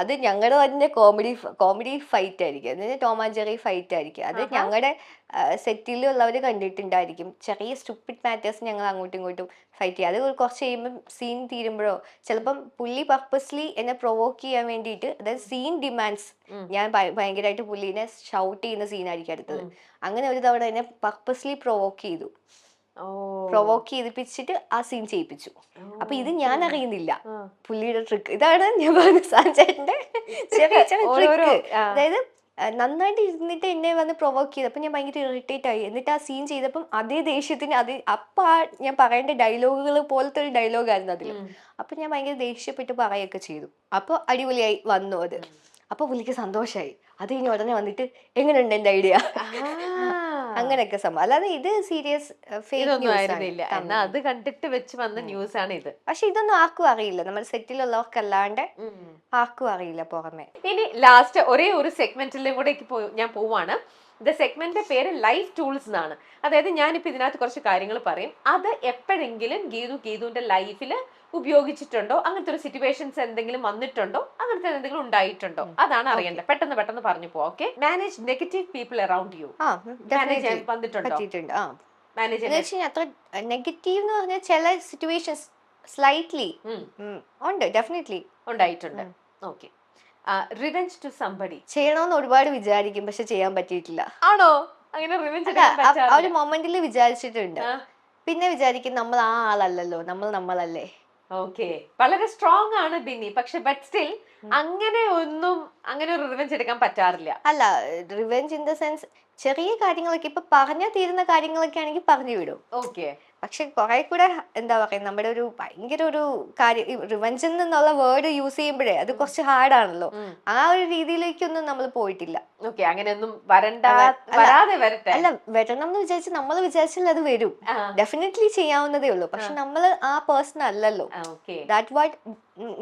അത് ഞങ്ങളുടെ തന്നെ കോമഡി ഫൈറ്റ് ആയിരിക്കും. അതായത് ടോം ആൻഡ് ജെറി ഫൈറ്റ് ആയിരിക്കും. അത് ഞങ്ങളുടെ സെറ്റിലുള്ളവർ കണ്ടിട്ടുണ്ടായിരിക്കും. ചെറിയ സ്റ്റുപ്പിഡ് മാറ്റേഴ്സ് ഞങ്ങൾ അങ്ങോട്ടും ഇങ്ങോട്ടും ഫൈറ്റ് ചെയ്യുക. അത് കുറച്ച് കഴിയുമ്പോൾ സീൻ തീരുമ്പോഴോ ചിലപ്പം പുള്ളി പർപ്പസ്ലി എന്നെ പ്രൊവോക്ക് ചെയ്യാൻ വേണ്ടിയിട്ട്, അതായത് സീൻ ഡിമാൻഡ്സ്, ഞാൻ ഭയങ്കരമായിട്ട് പുള്ളീനെ ഷൗട്ട് ചെയ്യുന്ന സീനായിരിക്കും അടുത്തത്. അങ്ങനെ ഒരു തവണ എന്നെ പർപ്പസ്ലി പ്രൊവോക്ക് ചെയ്തിപ്പിച്ചിട്ട് ആ സീൻ ചെയ്യിപ്പിച്ചു. അപ്പൊ ഇത് ഞാൻ അറിയുന്നില്ല, പുള്ളിയുടെ ട്രിക്ക് ഇതാണ്. ഞാൻ പറഞ്ഞ സാഞ്ചേട്ടന്റെ ചെറിയ ട്രിക്ക്. അതായത് നന്നായിട്ട് ഇരുന്നിട്ട് എന്നെ വന്ന് പ്രൊവോക്ക് ചെയ്തു. അപ്പൊ ഞാൻ ഭയങ്കര ഇറിറ്റേറ്റ് ആയി. എന്നിട്ട് ആ സീൻ ചെയ്തപ്പം അതേ ദേഷ്യത്തിന് അപ്പൊ ഞാൻ പറയേണ്ട ഡയലോഗുകൾ പോലത്തെ ഒരു ഡയലോഗായിരുന്നു അതിൽ. അപ്പൊ ഞാൻ ഭയങ്കര ദേഷ്യപ്പെട്ട് പറയുകയൊക്കെ ചെയ്തു. അപ്പൊ അടിപൊളിയായി വന്നു അത്. അപ്പൊ പുള്ളിക്ക് സന്തോഷമായി. അത് കഴിഞ്ഞ് ഉടനെ വന്നിട്ട് എങ്ങനെയുണ്ട് എന്റെ ഐഡിയ, അങ്ങനെയൊക്കെ സംഭവം. അല്ലാതെ ഇത് സീരിയസ് ഫേക്ക് ന്യൂസ് അത് കണ്ടിട്ട് വെച്ച് വന്ന ന്യൂസ് ആണ് ഇത്. പക്ഷെ ഇതൊന്നും ആർക്കും അറിയില്ല, നമ്മുടെ സെറ്റിലുള്ളവർക്കല്ലാണ്ട് ആർക്കും അറിയില്ല പുറമെ. ഇനി ലാസ്റ്റ് ഒരേ ഒരു സെഗ്മെന്റിലും കൂടെ ഞാൻ പോവാണ്. സെഗ്മെന്റിന്റെ പേര് ലൈഫ് ടൂൾസ് എന്നാണ്. അതായത് ഞാനിപ്പോ ഇതിനകത്ത് കുറച്ച് കാര്യങ്ങൾ പറയും. അത് എപ്പോഴെങ്കിലും ഗീതുവിന്റെ ലൈഫിൽ ഉപയോഗിച്ചിട്ടുണ്ടോ, അങ്ങനത്തെ ഒരു സിറ്റുവേഷൻസ് എന്തെങ്കിലും വന്നിട്ടുണ്ടോ, അങ്ങനത്തെ എന്തെങ്കിലും ഉണ്ടായിട്ടുണ്ടോ, അതാണ് അറിയേണ്ടത്. പെട്ടെന്ന് പറഞ്ഞു പോവാം. Okay, manage negative people around you. വന്നിട്ടുണ്ടോ? അത്ര നെഗറ്റീവ് എന്ന് പറഞ്ഞാൽ ചില സിറ്റുവേഷൻസ് സ്ലൈറ്റ്ലി ഉണ്ട്, ഡെഫിനറ്റ്ലി ഉണ്ടായിട്ടുണ്ട്. ഓക്കെ, റിവെഞ്ച് ടു സംബഡി ചെയ്യണമെന്ന് ഒരുപാട് വിചാരിക്കും, പക്ഷെ ചെയ്യാൻ പറ്റിയിട്ടില്ല. ആണോ? അങ്ങനെ റിവെഞ്ച് ആ ഒരു മൊമെന്റിൽ വിചാരിച്ചിട്ടുണ്ട്, പിന്നെ വിചാരിക്കും നമ്മൾ ആ ആളല്ലല്ലോ, നമ്മളല്ലേ. ഓക്കെ, വളരെ സ്ട്രോങ് ആണ് ബിന്നി. പക്ഷെ ബട്ട് സ്റ്റിൽ അങ്ങനെ ഒരു റിവെഞ്ച് എടുക്കാൻ പറ്റാറില്ല. അല്ല, റിവെഞ്ച് ഇൻ ദ സെൻസ് ചെറിയ കാര്യങ്ങളൊക്കെ ഇപ്പൊ പറഞ്ഞു തീരുന്ന കാര്യങ്ങളൊക്കെ ആണെങ്കിൽ പറഞ്ഞു വിടും. ഓക്കെ, പക്ഷെ കുറെ കൂടെ എന്താ പറയാ, നമ്മുടെ ഒരു ഭയങ്കര ഒരു കാര്യം റിവെഞ്ച് എന്നുള്ള വേർഡ് യൂസ് ചെയ്യുമ്പോഴേ അത് കുറച്ച് ഹാർഡാണല്ലോ. ആ ഒരു രീതിയിലേക്കൊന്നും നമ്മൾ പോയിട്ടില്ല. ഓക്കെ, അങ്ങനെയൊന്നും വരാതെ വരട്ടെ. അല്ല, വരണം എന്ന് വിചാരിച്ച് നമ്മൾ വിചാരിച്ചാൽ അത് വരും. ഡെഫിനറ്റ്ലി ചെയ്യാവുന്നതേ ഉള്ളൂ. പക്ഷെ നമ്മൾ ആ പേഴ്സൺ അല്ലല്ലോ. That what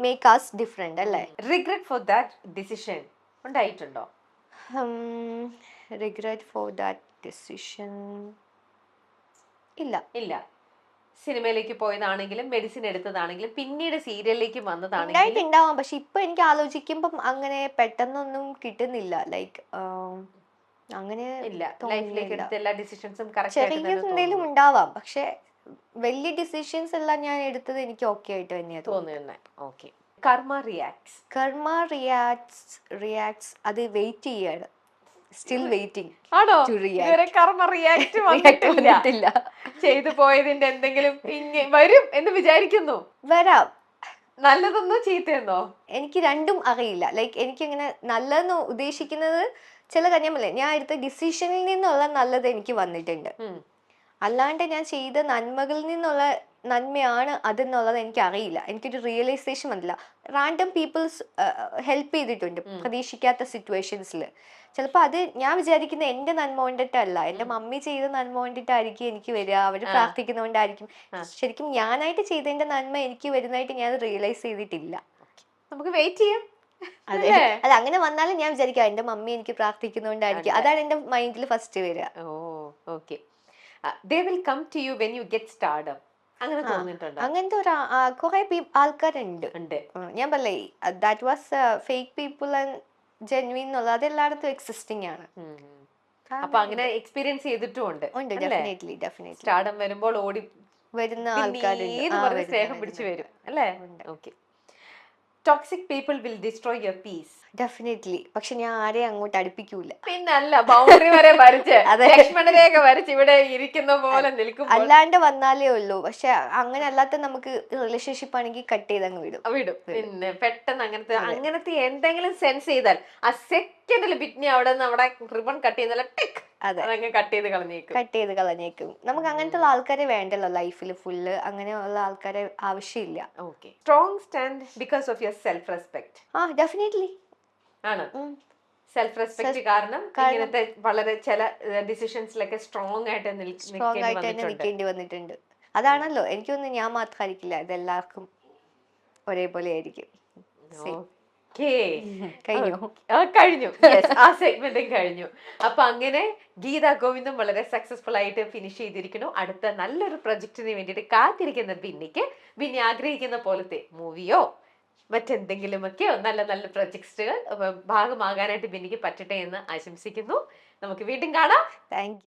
make us different അല്ലേ. റിഗ്രറ്റ് ഫോർ ദാറ്റ് ഡിസിഷൻ ഉണ്ടായിട്ടുണ്ടോ? റിഗ്രറ്റ് ഫോർ ദാറ്റ് ഡിസിഷൻ ഇല്ല. സിനിമയിലേക്ക് പോയതാണെങ്കിലും മെഡിസിൻ എടുത്തതാണെങ്കിലും പിന്നീട് സീരിയലിലേക്ക് വന്നതാണെങ്കിലും ഉണ്ടാവാം. പക്ഷെ ഇപ്പൊ എനിക്ക് ആലോചിക്കുമ്പം അങ്ങനെ പെട്ടെന്നൊന്നും കിട്ടുന്നില്ല. ലൈക്ക് അങ്ങനെ ലൈഫിലേക്ക് എടുത്ത എല്ലാ ഡിസിഷൻസും ചെറിയ ഉണ്ടാവാം, പക്ഷെ വലിയ ഡിസിഷൻസ് എല്ലാം ഞാൻ എടുത്തത് എനിക്ക് ഓക്കെ ആയിട്ട് തന്നെയാണ് തോന്നുന്നത്. ഓക്കെ, കർമ്മ റിയാക്ട്സ്. കർമ്മ റിയാക്ട്സ് അത് വെയിറ്റ് ചെയ്യാണ്, സ്റ്റിൽ വെയിറ്റിംഗ് ആണോ? to react. ഇതുവരെ കർമ്മ റിയാക്ട് വന്നിട്ടില്ല. ചെയ്തു പോയതിന്റെ എന്തെങ്കിലും വരും എന്ന് വിചാരിക്കുന്നു. വരാം. നല്ലതെന്നോ ചീത്തയെന്നോ? എനിക്ക് രണ്ടും അറിയില്ല. ലൈക്ക് എനിക്കിങ്ങനെ നല്ലതെന്ന് ഉദ്ദേശിക്കുന്നത് ചില കാര്യമല്ലേ, ഞാൻ എടുത്ത ഡിസിഷനിൽ നിന്നുള്ള നല്ലത് എനിക്ക് വന്നിട്ടുണ്ട്. അല്ലാണ്ട് ഞാൻ ചെയ്ത നന്മകളിൽ നിന്നുള്ള നന്മയാണ് അതെന്നുള്ളത് എനിക്ക് അറിയില്ല. എനിക്കൊരു റിയലൈസേഷൻ വന്നില്ല. റാൻഡം പീപ്പിൾസ് ഹെൽപ്പ് ചെയ്തിട്ടുണ്ട് പ്രതീക്ഷിക്കാത്ത സിറ്റുവേഷൻസിൽ. ചിലപ്പോൾ അത് ഞാൻ വിചാരിക്കുന്ന എൻ്റെ നന്മ കൊണ്ടിട്ടല്ല, എൻ്റെ മമ്മി ചെയ്ത നന്മ കൊണ്ടിട്ടായിരിക്കും എനിക്ക് വരിക, അവർ പ്രാർത്ഥിക്കുന്നതുകൊണ്ടായിരിക്കും. ശരിക്കും ഞാനായിട്ട് ചെയ്തതിന്റെ നന്മ എനിക്ക് വരുന്നതായിട്ട് ഞാൻ റിയലൈസ് ചെയ്തിട്ടില്ല. നമുക്ക് വെയിറ്റ് ചെയ്യാം. അതെ, അല്ല അങ്ങനെ വന്നാലും ഞാൻ വിചാരിക്കാം എൻ്റെ മമ്മി എനിക്ക് പ്രാർത്ഥിക്കുന്നതുകൊണ്ടായിരിക്കും. അതാണ് എൻ്റെ മൈൻഡിൽ ഫസ്റ്റ് വരിക. ഓ okay. They will come to you when you get stardom. അങ്ങനെ തോന്നിയിട്ടുണ്ടോ? അങ്ങനത്തെ ഒരു കുറെ ആൾക്കാരുണ്ട്. ഞാൻ പറയേ that was fake people and genuine എന്നുള്ളത് അതെല്ലായിടത്തും എക്സിസ്റ്റിംഗ് ആണ്. അപ്പൊ അങ്ങനെ എക്സ്പീരിയൻസ് ചെയ്തിട്ടുമുണ്ട്. ഡെഫിനറ്റ്ലി സ്റ്റാർഡം വരുമ്പോൾ ഓടി വരുന്ന ആൾക്കാരുണ്ട്, സ്നേഹം പിടിച്ചു വരും അല്ലേ? Okay. Toxic people will destroy your piece. Definitely. പക്ഷെ ഞാൻ ആരെയും അങ്ങോട്ട് അടുപ്പിക്കൂല. പിന്നല്ല, ബൗണ്ടറി വരെ വരച്ച് ലക്ഷ്മണരേഖ വരച്ച് ഇവിടെ ഇരിക്കുന്ന പോലെ നിൽക്കും. അല്ലാണ്ട് വന്നാലേ ഉള്ളൂ. പക്ഷെ അങ്ങനെ അല്ലാത്ത നമുക്ക് റിലേഷൻഷിപ്പ് ആണെങ്കിൽ കട്ട് ചെയ്ത് അങ്ങ് വിടും. പിന്നെ പെട്ടെന്ന് അങ്ങനത്തെ എന്തെങ്കിലും സെൻസ് ചെയ്താൽ ആ സെക്കൻഡിൽ ബിറ്റ്നി അവിടെ നമ്മുടെ റിബൺ കട്ട് ചെയ്യുന്നല്ല ടിക് അതങ്ങ് കട്ട് ചെയ്ത് കളഞ്ഞേക്കും. നമുക്ക് അങ്ങനത്തെ ആൾക്കാരെ വേണ്ടല്ലോ ലൈഫിൽ ഫുള്ള്. അങ്ങനെയുള്ള ആൾക്കാരെ ആവശ്യമില്ല. Okay. Strong stand because of your self respect. Definitely ആണ്. സെൽഫ് റെസ്പെക്ട് കാരണം ഇങ്ങനത്തെ വളരെ ചില ഡിസിഷൻസിലൊക്കെ സ്ട്രോങ് ആയിട്ട് നിൽക്കേണ്ടി വന്നിട്ടുണ്ട്. അതാണല്ലോ എനിക്കൊന്നും ഞാൻ മാത്രമായിരിക്കില്ല, ഇതെല്ലാവർക്കും ഒരേപോലെ ആയിരിക്കും. കഴിഞ്ഞു. ആ സെഗ്മെന്റും കഴിഞ്ഞു. അപ്പൊ അങ്ങനെ ഗീതാ ഗോവിന്ദം വളരെ സക്സസ്ഫുൾ ആയിട്ട് ഫിനിഷ് ചെയ്തിരിക്കുന്നു. അടുത്ത നല്ലൊരു പ്രൊജക്ടിന് വേണ്ടിയിട്ട് കാത്തിരിക്കുന്ന ബിന്നി ആഗ്രഹിക്കുന്ന പോലത്തെ മൂവിയോ മറ്റെന്തെങ്കിലുമൊക്കെയോ നല്ല നല്ല പ്രൊജക്ട്സുകൾ ഭാഗമാകാനായിട്ട് ബിന്നിക്ക് പറ്റട്ടെ എന്ന് ആശംസിക്കുന്നു. നമുക്ക് വീണ്ടും കാണാം. Thank you.